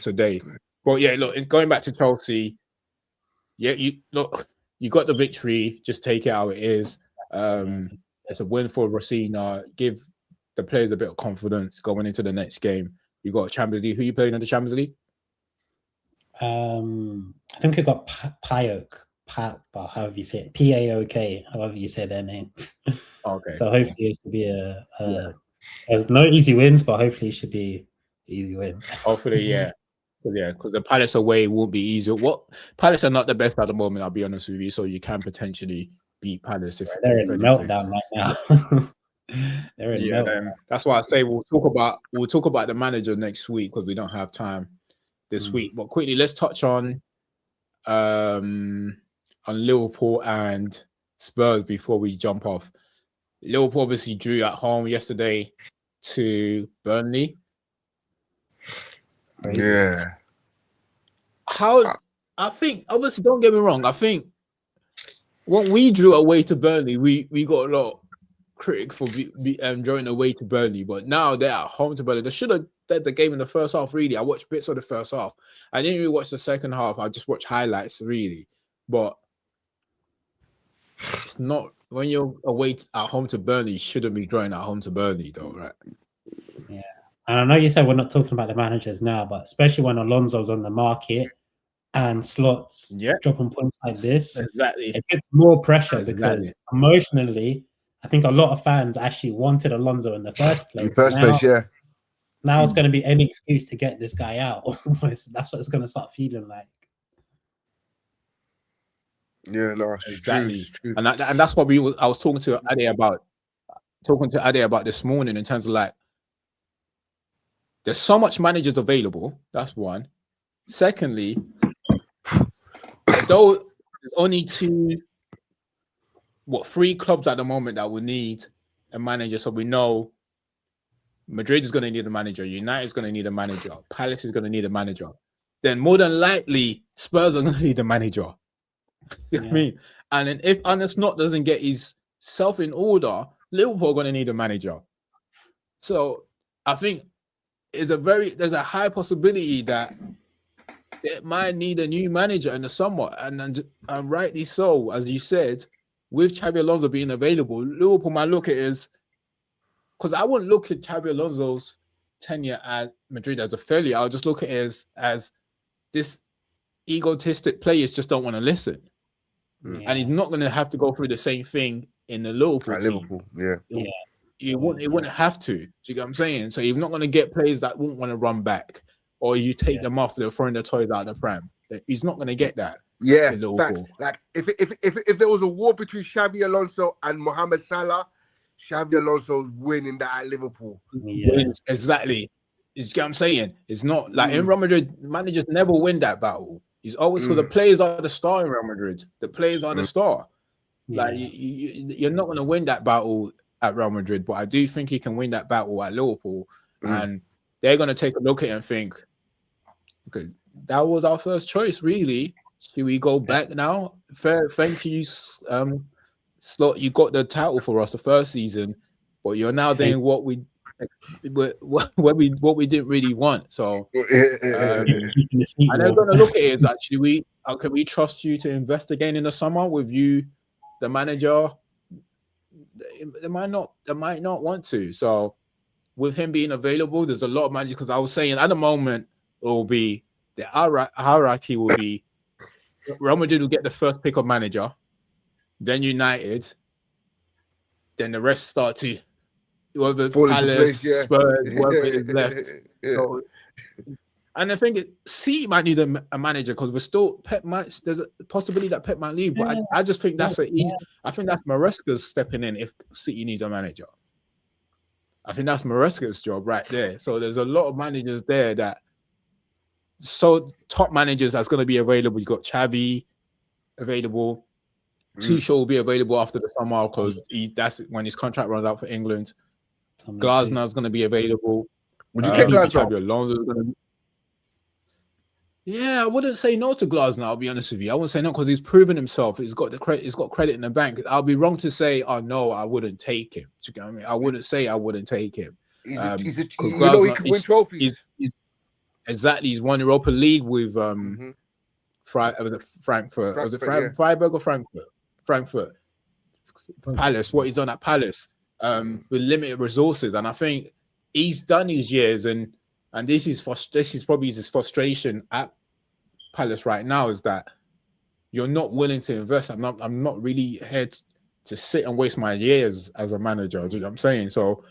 Speaker 1: today. But yeah, look, going back to Chelsea. Yeah, you got the victory. Just take it how it is. It's a win for Rosina. Give the players a bit of confidence going into the next game. You got Champions League. Who are you playing in the Champions League?
Speaker 3: I think I got Paok, but however you say it, Paok, however you say their name.
Speaker 1: Okay.
Speaker 3: So hopefully it should be there's no easy wins, but hopefully it should be an easy win.
Speaker 1: Hopefully, yeah. Yeah, because the Palace away won't be easy. Palace are not the best at the moment, I'll be honest with you. So you can potentially beat Palace if
Speaker 3: they're in meltdown right now. They're in meltdown.
Speaker 1: That's why I say we'll talk about the manager next week, because we don't have time this week. But quickly, let's touch on Liverpool and Spurs before we jump off. Liverpool obviously drew at home yesterday to Burnley.
Speaker 4: Yeah.
Speaker 1: I think, obviously, don't get me wrong, I think when we drew away to Burnley, we got a lot of critics for drawing away to Burnley, but now they're at home to Burnley. They should have did the game in the first half, really. I watched bits of the first half. I didn't really watch the second half. I just watched highlights, really. But it's not, when you're away at home to Burnley, you shouldn't be drawing at home to Burnley, though, right?
Speaker 3: Yeah. And I know you said we're not talking about the managers now, but especially when Alonso's on the market and Slots dropping points like this, it gets more pressure because emotionally, I think a lot of fans actually wanted Alonso in the first place. Now it's going to be any excuse to get this guy out. That's what it's going to start feeling like.
Speaker 4: Yeah, no,
Speaker 1: exactly. True. And that's what I was talking to Ade about this morning, in terms of like, there's so much managers available. That's one. Secondly, though there's only 3 clubs at the moment that will need a manager. So we know Madrid is going to need a manager. United is going to need a manager. Palace is going to need a manager. Then more than likely, Spurs are going to need a manager. You know what I mean? And then if Arne Slot doesn't get his self in order, Liverpool are going to need a manager. So I think there's a high possibility that they might need a new manager in the summer, and rightly so, as you said, with Xabi Alonso being available, Liverpool might look at it as, because I wouldn't look at Xabi Alonso's tenure at Madrid as a failure. I'll just look at it as this egotistic players just don't want to listen, and he's not going to have to go through the same thing in the Liverpool team. It wouldn't have to. Do you get what I'm saying? So you're not going to get players that won't want to run back, or you take them off, they're throwing their toys out of the pram. He's not going to get that.
Speaker 4: Yeah, fact. Like if there was a war between Xabi Alonso and Mohamed Salah, Xabi Alonso's winning that at Liverpool.
Speaker 1: Yeah, exactly. You get what I'm saying? It's not like in Real Madrid, managers never win that battle. He's always, so the players are the star in Real Madrid. The players are the star. Like you're not going to win that battle at Real Madrid, but I do think he can win that battle at Liverpool, and they're going to take a look at it and think, okay, that was our first choice, really. Should we go back now? Fair, thank you, Slot. You got the title for us the first season, but you're now doing what we didn't really want. So, and they're going to look at it as actually, can we trust you to invest again in the summer with you, the manager? They might not want to. So, with him being available, there's a lot of managers. Because I was saying at the moment, it will be the hierarchy will be Real Madrid will get the first pick of manager, then United, then the rest start to whoever Palace, Spurs, whoever is left. So, and I think City might need a manager because we're still Pep might. There's a possibility that Pep might leave, but I just think that's I think that's Maresca's stepping in if City needs a manager. I think that's Maresca's job right there. So there's a lot of managers there that. So top managers that's going to be available. You got Xavi available. Tuchel will be available after the summer because that's when his contract runs out for England. Glasner's going to be available.
Speaker 4: Would you take Glasner?
Speaker 1: Yeah, I wouldn't say no to Glasner. I'll be honest with you. I wouldn't say no because he's proven himself. He's got the credit. He's got credit in the bank. I'll be wrong to say, oh no, I wouldn't take him. Do you get what I mean? I wouldn't say I wouldn't take him.
Speaker 4: He can win trophies.
Speaker 1: Exactly, he's won Europa League with Frankfurt. Was it Freiburg or Frankfurt? Frankfurt. Palace. What he's done at Palace with limited resources, and I think he's done his years, and this is probably his frustration at Palace right now is that you're not willing to invest. I'm not really here to sit and waste my years as a manager. Do you know what I'm saying? So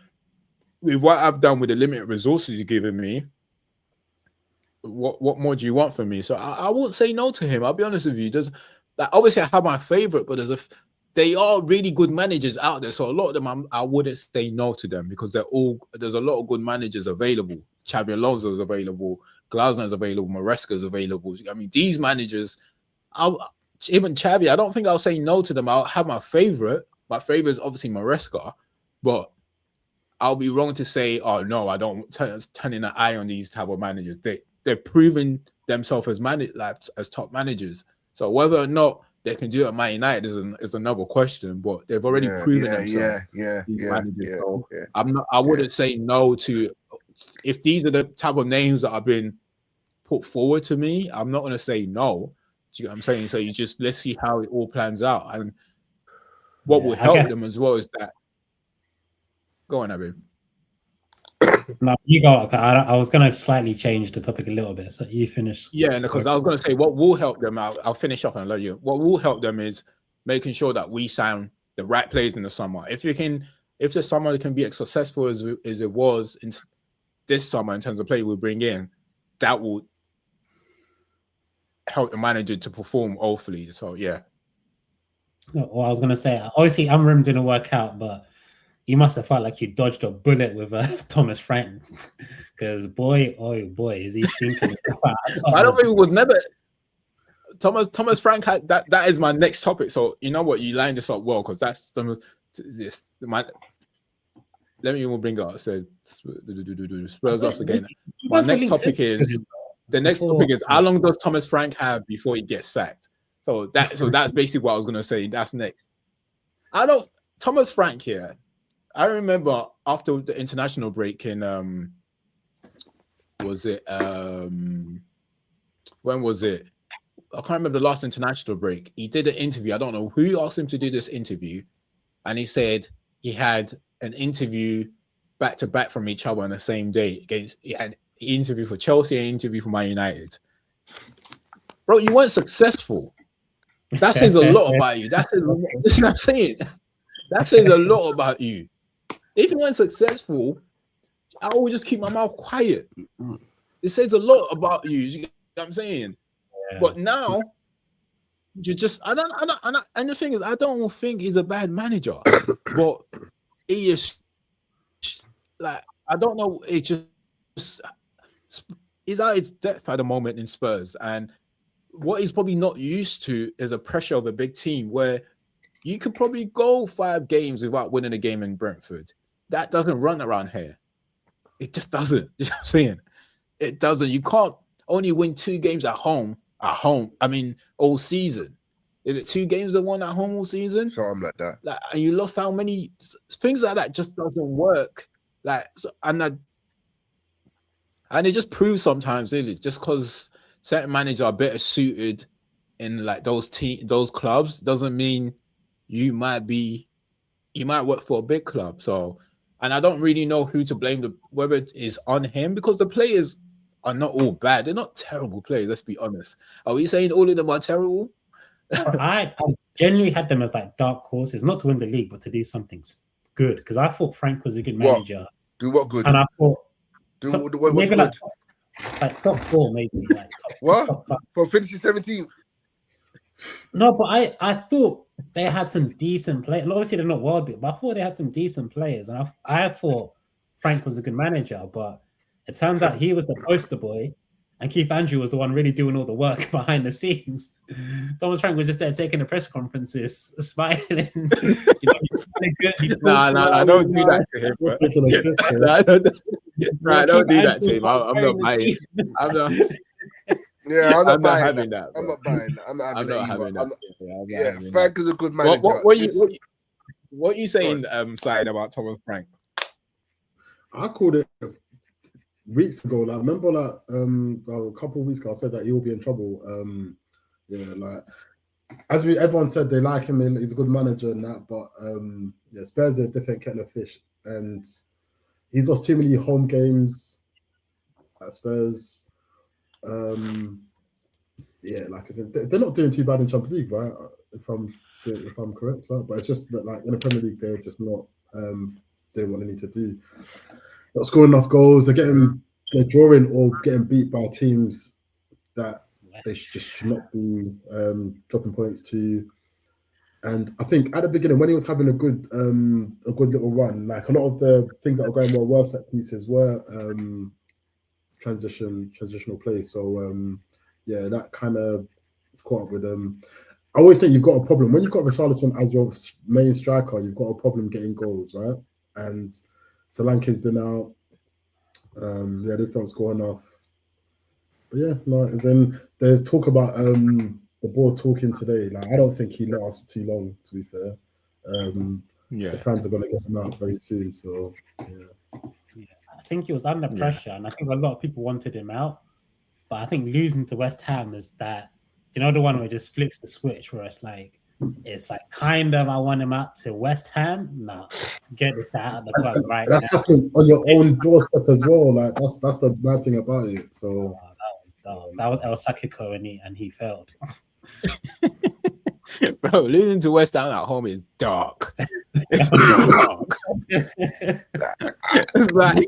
Speaker 1: with what I've done with the limited resources you've given me. What more do you want from me? So I won't say no to him. I'll be honest with you. Obviously I have my favorite, but they are really good managers out there. So a lot of them I wouldn't say no to them because there's a lot of good managers available. Xabi Alonso is available, Glasner is available, Maresca is available. I mean, these managers, even Xabi, I don't think I'll say no to them. I'll have my favorite. My favorite is obviously Maresca, but I'll be wrong to say, oh no, I don't turning an eye on these type of managers. They're proving themselves as top managers. So whether or not they can do it at Man United is another question. But they've already proven themselves. I wouldn't say no to if these are the type of names that have been put forward to me. I'm not going to say no. Do you know what I'm saying? So let's see how it all plans out, and what will help them as well is that. Go on, Abby.
Speaker 3: No, you go. I was going to slightly change the topic a little bit, so you finish.
Speaker 1: Yeah, because I was going to say what will help them. I'll finish off and let you. What will help them is making sure that we sign the right players in the summer. If the summer can be as successful as it was in this summer in terms of play we bring in, that will help the manager to perform hopefully. So yeah.
Speaker 3: Well, I was going to say, obviously, Amram didn't work out, but. You must have felt like you dodged a bullet with Thomas Frank, because boy, is he stinking.
Speaker 1: I don't think it was never. Thomas Frank had that. That is my next topic. So you know what, you lined this up well because that's my. Let me even bring it up. So Spurs lost again. My next topic is how long does Thomas Frank have before he gets sacked? So that's basically what I was going to say. That's next. Thomas Frank here. I remember after the international break in was it when was it? I can't remember the last international break. He did an interview. I don't know who asked him to do this interview, and he said he had an interview back to back from each other on the same day. He had an interview for Chelsea and an interview for Man United. Bro, you weren't successful. That says a lot about you. That says, you know what I'm saying? That says a lot about you. If you weren't successful, I always just keep my mouth quiet. It says a lot about you. You know what I'm saying? Yeah. But now, you just, and the thing is, I don't think he's a bad manager, but he is like, I don't know, it's just, he's at his depth at the moment in Spurs, and what he's probably not used to is a pressure of a big team where you could probably go 5 games without winning a game in Brentford. That doesn't run around here. It just doesn't. You know what I'm saying? It doesn't. You can't only win 2 games at home. I mean, all season. Is it 2 games that won at home all season?
Speaker 4: Something like that.
Speaker 1: Like, and you lost how many things like that just doesn't work. Like, so, and it just proves sometimes, really, just because certain managers are better suited in like those clubs doesn't mean you might work for a big club. So, and I don't really know who to blame, whether it is on him, because the players are not all bad. They're not terrible players, let's be honest. Are we saying all of them are terrible?
Speaker 3: I genuinely had them as like dark horses, not to win the league, but to do something good. Because I thought Frank was a good manager.
Speaker 4: Do what good?
Speaker 3: And I thought
Speaker 4: what's good?
Speaker 3: Like top 4, maybe. Like
Speaker 4: what? For finishing 17th?
Speaker 3: No, but I thought they had some decent players. Obviously, they're not world beat, but I thought they had some decent players. And I thought Frank was a good manager, but it turns out he was the poster boy, and Keith Andrew was the one really doing all the work behind the scenes. Thomas Frank was just there taking the press conferences, smiling. You know, he's really good.
Speaker 1: No, I don't do that to him, bro. I don't do that to him. I'm not buying. I'm not.
Speaker 4: Yeah, I'm not
Speaker 1: having that.
Speaker 4: I'm not buying that. I'm not having that.
Speaker 1: Yeah,
Speaker 4: Frank is a good manager.
Speaker 1: What are you saying, Said, about Thomas Frank?
Speaker 2: I called it weeks ago. Like, remember, like a couple of weeks ago, I said that he will be in trouble. Like as everyone said, they like him. He's a good manager and that, but Spurs are a different kettle of fish, and he's lost too many home games at Spurs. Like I said, they're not doing too bad in Champions League, right? If I'm correct, right? But it's just that, like, in the Premier League, they're just not doing what they need to do. Not scoring enough goals. They're drawing or getting beat by teams that they should not be dropping points to. And I think at the beginning, when he was having a good little run, like a lot of the things that were going well were set pieces, were transitional play. So that kind of caught up with them. I always think you've got a problem when you've got Richarlison as your main striker. You've got a problem getting goals, right? And Solanke's been out. They don't score enough. But as in there's talk about the board talking today. Like, I don't think he lasts too long, to be fair. The fans are going to get him out very soon. So
Speaker 3: I think he was under pressure, and I think a lot of people wanted him out. But I think losing to West Ham is that, you know, the one where it just flips the switch, where it's like kind of I want him out to West Ham. No, get this out of the club right
Speaker 2: now. That's happening on your own doorstep as well. Like that's the bad thing about it. So
Speaker 3: that was El Sakiko, and he failed.
Speaker 1: Bro, losing to West Ham at home is dark. It's dark. It's like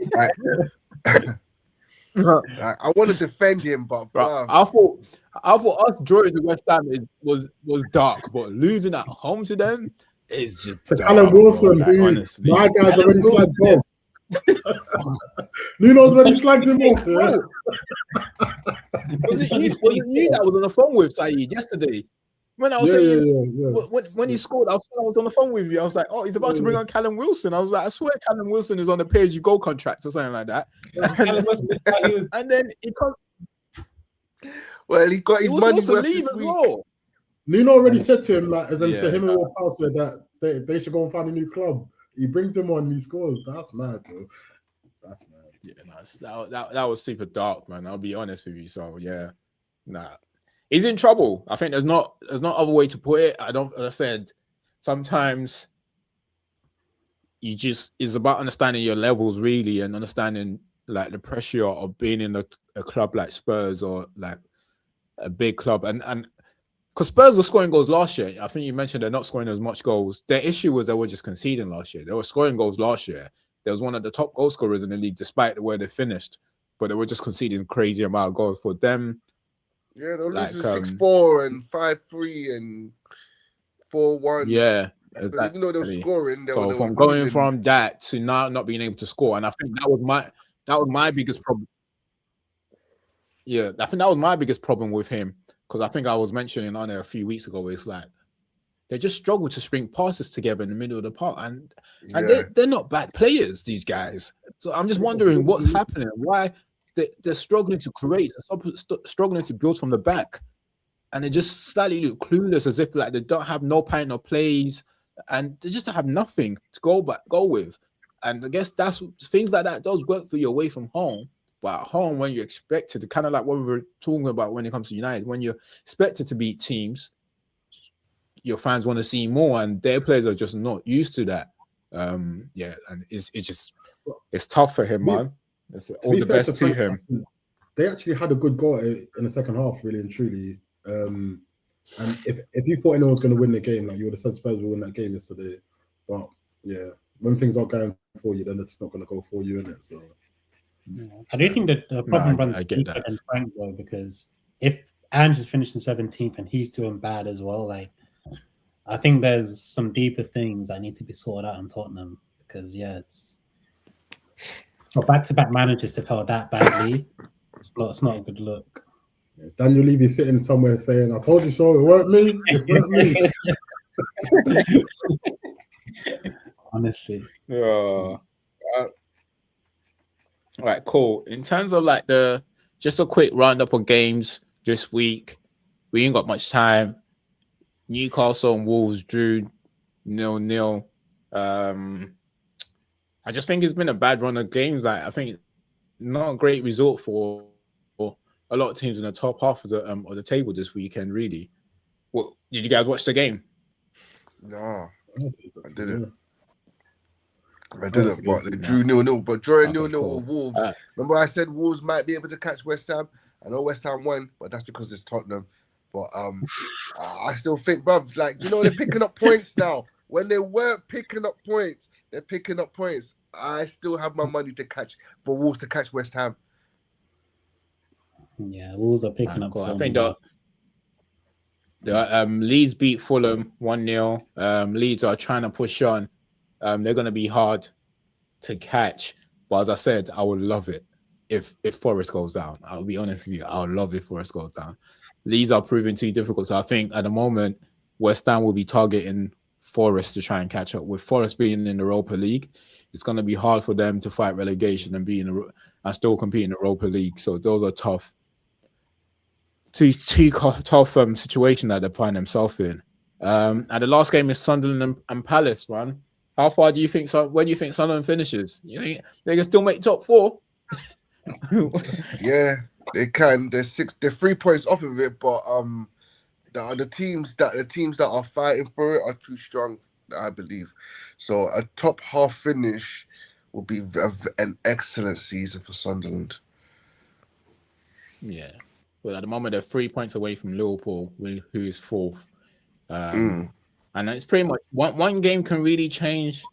Speaker 4: I want to defend him, but bro,
Speaker 1: I thought us drawing to West Ham was dark, but losing at home to them is just
Speaker 2: to Callum Wilson, bro, honestly. My guy's already slagged off. Nuno's already slagged him off.
Speaker 1: Was it you that was on the phone with Saeed yesterday? When I was when he scored, I was on the phone with you. I was like, "Oh, he's about to bring on Callum Wilson." I was like, "I swear, Callum Wilson is on the pay-as-you-go contract or something like that." And then he comes.
Speaker 4: Well, he got his money worth
Speaker 1: leave as well.
Speaker 2: Nuno already said to him, like, to him and Will Passer, that they should go and find a new club. He brings them on, he scores. That's mad, bro. That's mad.
Speaker 1: Yeah, that was super dark, man. I'll be honest with you. So yeah, nah, he's in trouble. I think there's not other way to put it. As I said, sometimes it's about understanding your levels really, and understanding like the pressure of being in a club like Spurs or like a big club, and because Spurs were scoring goals last year. I think you mentioned they're not scoring as much goals. Their issue was they were just conceding last year. They were scoring goals last year. They was one of the top goal scorers in the league, despite the way they finished. But they were just conceding crazy amount of goals for them.
Speaker 4: Yeah, they're losing 6-4 and 5-3 and 4-1.
Speaker 1: Yeah,
Speaker 4: exactly. Even though they were scoring, they were
Speaker 1: from going from that to now not being able to score, and I think that was my biggest problem. Yeah, I think that was my biggest problem with him, because I think I was mentioning on there a few weeks ago. It's like they just struggle to string passes together in the middle of the park, and they're not bad players, these guys. So I'm just wondering what's happening, why they're struggling to create, struggling to build from the back, and they just slightly look clueless, as if like they don't have no pattern of plays, and they just have nothing to go with. And I guess that's things like that does work for you away from home. But at home, when you're expected to, kind of like what we were talking about when it comes to United, when you're expected to beat teams, your fans want to see more, and their players are just not used to that. And it's tough for him, man. It's all the best to him.
Speaker 2: They actually had a good goal in the second half, really and truly. And if you thought anyone was going to win the game, like you would have said Spurs will win that game yesterday. But yeah, when things aren't going for you, then it's not going to go for you, innit? So.
Speaker 3: I do think that the problem runs deeper than Frank, though, because if Ange is finishing 17th and he's doing bad as well, like I think there's some deeper things that need to be sorted out in Tottenham, because it's for back-to-back managers to fail that badly. It's not a good look.
Speaker 2: Yeah, Daniel Levy sitting somewhere saying, "I told you so. It weren't me. It weren't
Speaker 3: me." Honestly.
Speaker 1: All right, cool. In terms of like just a quick roundup of games this week, we ain't got much time. Newcastle and Wolves drew 0-0. I just think it's been a bad run of games. Like I think not a great result for a lot of teams in the top half of the table this weekend. Really, did you guys watch the game?
Speaker 4: No, I didn't. But they drew 0-0. But drawing 0-0 with Wolves. Remember I said Wolves might be able to catch West Ham? I know West Ham won, but that's because it's Tottenham. But I still think, bruv, like, they're picking up points now. When they weren't picking up points, they're picking up points. I still have my money for Wolves to catch West Ham.
Speaker 3: Yeah, Wolves are picking up.
Speaker 1: I think the Leeds beat Fulham 1-0. Leeds are trying to push on. They're going to be hard to catch. But as I said, I would love it if Forest goes down. I'll be honest with you. I would love if Forest goes down. Leeds are proving too difficult. So I think at the moment, West Ham will be targeting Forest to try and catch up. With Forest being in the Europa League, it's going to be hard for them to fight relegation and and still compete in the Europa League. So those are tough. Two tough situation that they find themselves in. And the last game is Sunderland and Palace, man. How far do you think? Where do you think Sunderland finishes? You think they can still make top 4?
Speaker 4: Yeah, they can. They're 3 points off of it, but the teams that are fighting for it are too strong, I believe. So a top half finish will be an excellent season for Sunderland.
Speaker 1: Yeah. Well, at the moment they're 3 points away from Liverpool, who is 4th. And it's pretty much one game can really change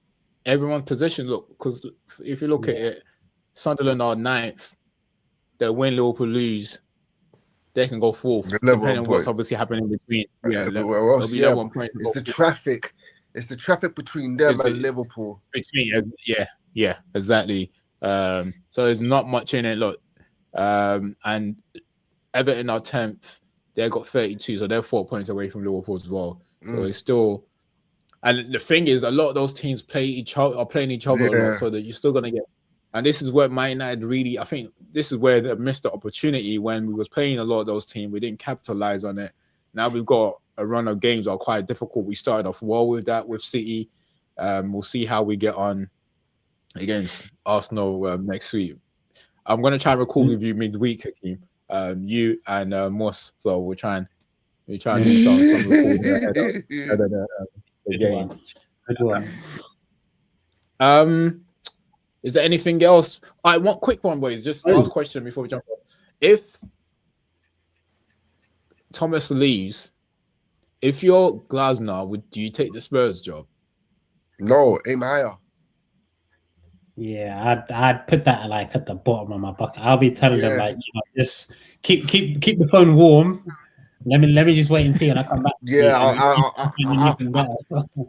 Speaker 1: everyone's position. Look, because if you look at it, Sunderland are 9th. They win, Liverpool lose. They can go 4th, depending on what's obviously happening between. Yeah,
Speaker 4: level 1 point. It's the traffic. It's the traffic between them and Liverpool.
Speaker 1: Yeah, exactly. So there's not much in it. Look, and Everton are 10th. They've got 32, so they're 4 points away from Liverpool as well. So it's still, and the thing is, a lot of those teams playing each other a lot, so that you're still gonna get. And this is where Man United really, I think, this is where they missed the opportunity when we was playing a lot of those teams. We didn't capitalize on it. Now we've got a run of games that are quite difficult. We started off well with that with City, We'll see how we get on against Arsenal next week. I'm going to try and record with you midweek, Hakeem. You and Moss. So we'll try and do some recording ahead of the game.
Speaker 3: Good one.
Speaker 1: Is there anything else? All right, one quick one, boys. Just last question before we jump off. If Thomas leaves, if you're Glasner, do you take the Spurs job?
Speaker 4: No, aim higher.
Speaker 3: Yeah, I'd put that like at the bottom of my bucket. I'll be telling them like, just keep the phone warm. Let me just wait and see, and I come back.
Speaker 4: Yeah,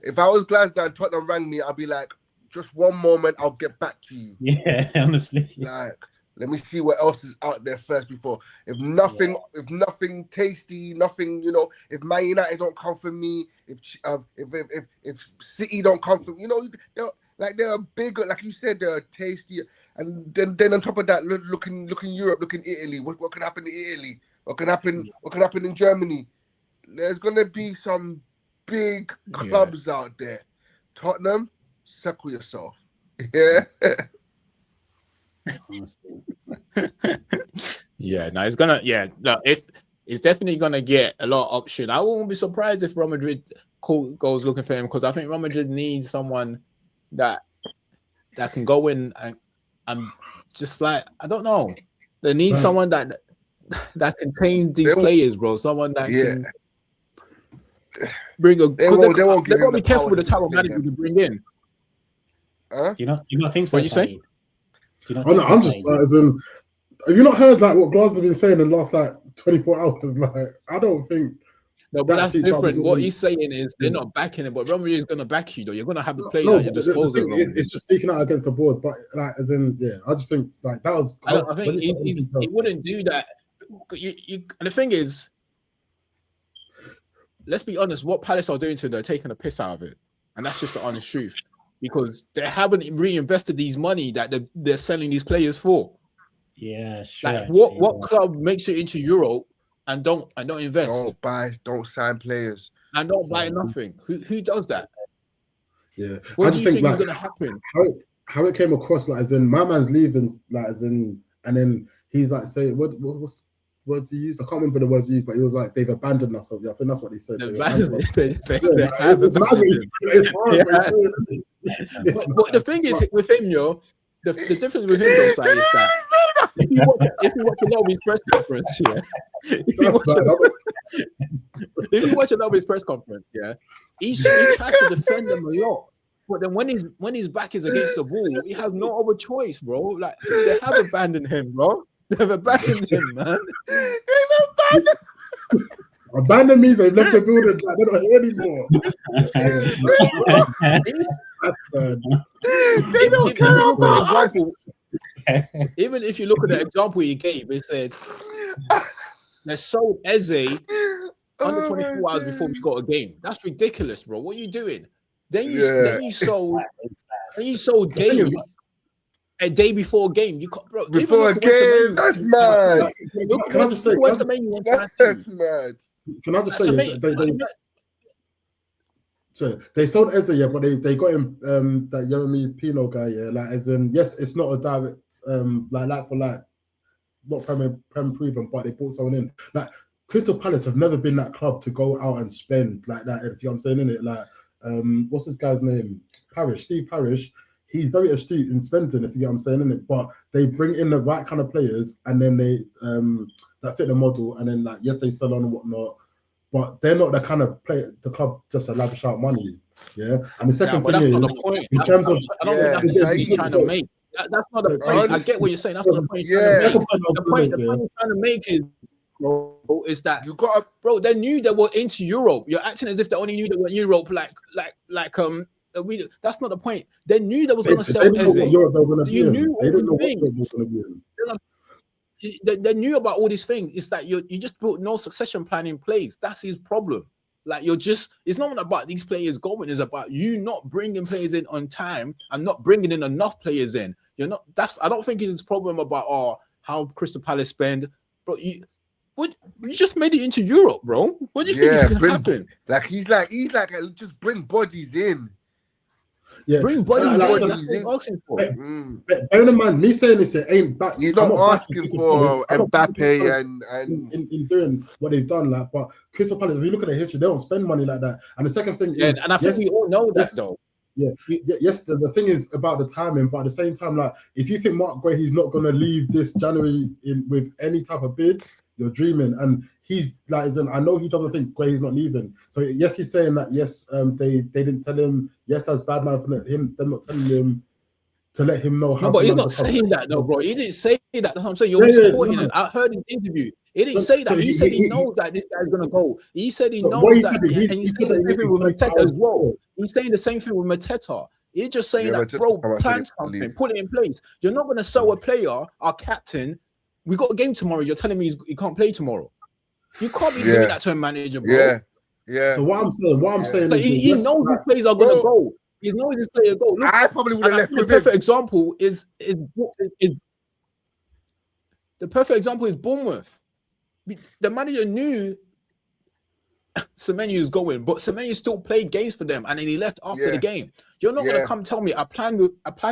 Speaker 4: if I was Glasgow and Tottenham rang me, I'd be like, just one moment, I'll get back to you.
Speaker 3: Yeah, honestly.
Speaker 4: Like, let me see what else is out there first before. If nothing tasty, nothing, if Man United don't come for me, if City don't come for me, they're bigger, like you said, they're tasty. And then on top of that, looking Europe, looking Italy. What can happen in Italy? What can happen in Germany? There's gonna be some big clubs out there. Tottenham, circle yourself. Yeah.
Speaker 1: It's definitely gonna get a lot of option. I won't be surprised if Real Madrid goes looking for him, because I think Real Madrid needs someone that can go in and just like, I don't know, they need someone that contains these players, bro. Someone that can bring a. They won't be careful with the type of manager to bring in.
Speaker 3: Do you not think so?
Speaker 1: What you say?
Speaker 2: I'm just like, have you not heard like what Glasgow have been saying in the last like 24 hours? Like, I don't think.
Speaker 1: No, but that's different. What he's saying is they're not backing it, but Real Madrid is going to back you, though. You're going to have the player at your disposal.
Speaker 2: It's just speaking out against the board, but like, as in, I just think like that was.
Speaker 1: I think he wouldn't do that. And the thing is, let's be honest, what Palace are doing to them, they're taking a piss out of it. And that's just the honest truth. Because they haven't reinvested these money that they're selling these players for.
Speaker 3: Yeah, sure.
Speaker 1: Like what club makes it into Europe and don't invest?
Speaker 4: Don't sign players.
Speaker 1: And don't buy nothing. Who does that?
Speaker 2: Yeah.
Speaker 1: What do you think is gonna happen?
Speaker 2: How it came across, like, as in my man's leaving, like, as in, and then he's like saying, what's words he used? I can't remember the words he used, but he was like, they've abandoned us. Yeah, I think that's what he said. But
Speaker 1: the thing is with him, the difference with him, though, is that if you watch a lot of his press conference, if you watch a lot of his press conference, he tries to defend them a lot. But then when his back is against the wall, he has no other choice, bro. Like, they have abandoned him, bro. They've abandoned him, man.
Speaker 2: Abandoned means they've left the building. Like, they're not here anymore. That's bad.
Speaker 4: They don't care about us.
Speaker 1: Even if you look at the example he gave, it said they sold Eze under 24 hours before we got a game. That's ridiculous, bro. What are you doing? Then you sold Game a day before a game.
Speaker 4: Before a game, that's mad.
Speaker 2: Can I just say,
Speaker 4: that's mad.
Speaker 2: Can I just say, so they sold Eze, but they got him that Jeremy Pino guy, like, as in, yes, it's not a direct like for like, not prem proven, but they brought someone in. Like, Crystal Palace have never been that club to go out and spend like that. If you know what I'm saying, innit? Like, what's this guy's name? Steve Parish. He's very astute in spending, if you get what I'm saying, innit? But they bring in the right kind of players, and then they that fit the model, and then, like, yes, they sell on and whatnot, but they're not the kind of player the club just to lavish out money. Yeah. And the second thing is, in terms of,
Speaker 1: I don't think that's what he's trying to make. That's not the point. I get what you're saying. That's not the point. The point he's trying to make is that you got, bro. They knew they were into Europe. You're acting as if they only knew they were in Europe. That's not the point. They knew they was going to sell Eze. You knew all these things. They knew about all these things. It's that you just built no succession plan in place. That's his problem. Like, it's not about these players going. It's about you not bringing players in on time and not bringing in enough players in. I don't think it's his problem about how Crystal Palace spend, bro. You just made it into Europe, bro. What do you think is going to happen?
Speaker 4: Like, he's like, just bring bodies in.
Speaker 2: Yeah.
Speaker 1: Bring bodies
Speaker 2: Like,
Speaker 1: in. That's what he's asking for.
Speaker 2: Bearing in mind, me saying this, it ain't back.
Speaker 4: He's not asking for Mbappe and
Speaker 2: in doing what they've done. Like, but Crystal Palace, if you look at the history, they don't spend money like that. And the second thing is,
Speaker 1: and I think we all know that though.
Speaker 2: Yeah, yes. The thing is about the timing, but at the same time, like, if you think Mark Gray, he's not going to leave this January with any type of bid, you're dreaming. And he's like, I know he doesn't think Gray is not leaving. So yes, he's saying that. Yes, they didn't tell him. Yes, that's bad man for them not telling him to let him know how.
Speaker 1: No, but he's not saying that, though, bro. He didn't say that. That's what I'm saying. You're supporting him. I heard his interview. He didn't say that. He said he knows that this guy's gonna go. He said he knows that. And he's saying the same thing with Mateta as well. He's saying the same thing with Mateta. He's just saying that, bro, plan something, put it in place. You're not gonna sell a player, our captain. We got a game tomorrow. You're telling me he can't play tomorrow. You can't be doing that to a manager, bro.
Speaker 2: Yeah. So what I'm saying
Speaker 1: is he knows his players are gonna go. He knows his player go. Look,
Speaker 4: I probably would have left with him.
Speaker 1: The perfect example is Bournemouth. The manager knew Semenyo's going, but Semenyo still played games for them, and then he left after the game. You're not gonna come tell me I plan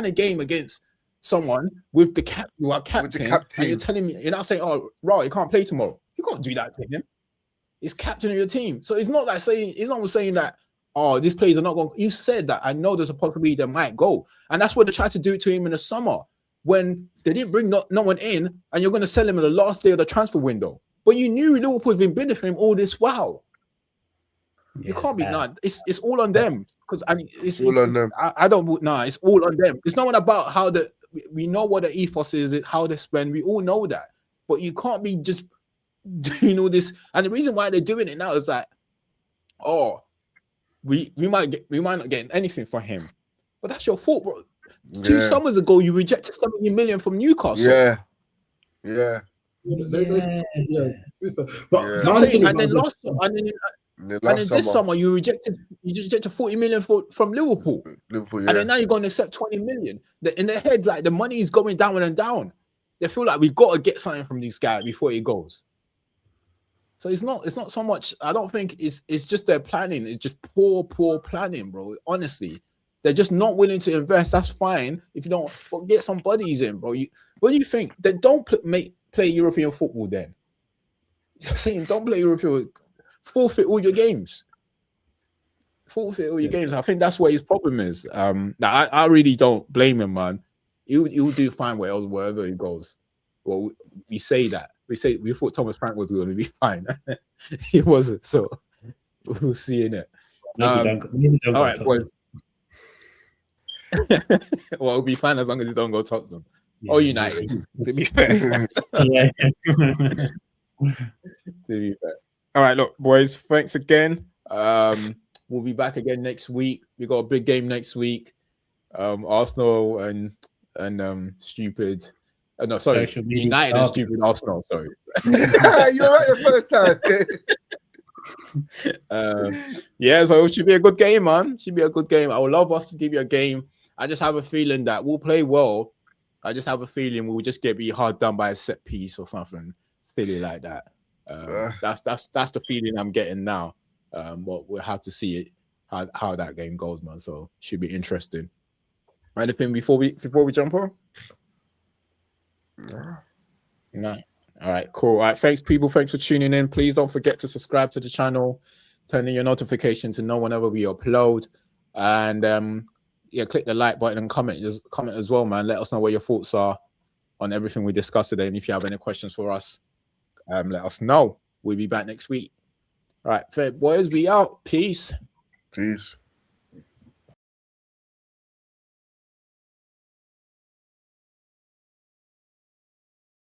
Speaker 1: a game against someone with the captain, and you're telling me, you're not saying, oh, right, you can't play tomorrow. You can't do that to him. He's captain of your team, so it's not like saying that. Oh, these players are not going. You said that. I know there's a possibility they might go, and that's what they tried to do to him in the summer when they didn't bring no one in, and you're going to sell him in the last day of the transfer window. But you knew Liverpool's been bidding for him all this while. You can't be It's all on them because it's
Speaker 4: all on them.
Speaker 1: I don't. Nah, it's all on them. It's not about how we know what the ethos is, how they spend. We all know that, but you can't be just doing all this. And the reason why they're doing it now is that, we might not get anything for him, but that's your fault, bro. 2 summers ago, you rejected 70 million from Newcastle.
Speaker 4: Yeah.
Speaker 1: But I'm saying, and then this summer you rejected 40 million from Liverpool. And then now you're going to accept 20 million. In their head, like the money is going down and down. They feel like we've got to get something from this guy before he goes. So it's not so much. I don't think it's just their planning. It's just poor planning, bro. Honestly, they're just not willing to invest. That's fine if you don't. But get some buddies in, bro. What do you think? Then don't play European football. Then you're saying don't play European. Forfeit all your games. I think that's what his problem is. Now I really don't blame him, man. He'll do fine wherever he goes. Well, we say that. We thought Thomas Frank was going to be fine. He wasn't, so we'll see in it. All right, boys. Well, it'll be fine as long as you don't go Tottenham or United. To be fair. To be fair. All right, look, boys. Thanks again. We'll be back again next week. We got a big game next week. Arsenal and stupid. No, sorry. United and stupid Arsenal. Sorry.
Speaker 4: You're right the first
Speaker 1: time. So it should be a good game, man. Should be a good game. I would love us to give you a game. I just have a feeling that we'll play well. I just have a feeling we'll just be hard done by a set piece or something silly like that. That's the feeling I'm getting now. But we'll have to see it how that game goes, man. So should be interesting. Anything before we jump on? No. All right, cool. All right, thanks, people. Thanks for tuning in. Please don't forget to subscribe to the channel, turn on your notification to know whenever we upload, and click the like button and comment as well, man. Let us know what your thoughts are on everything we discussed today, and if you have any questions for us, let us know. We'll be back next week. All right, fair boys, we out. Peace.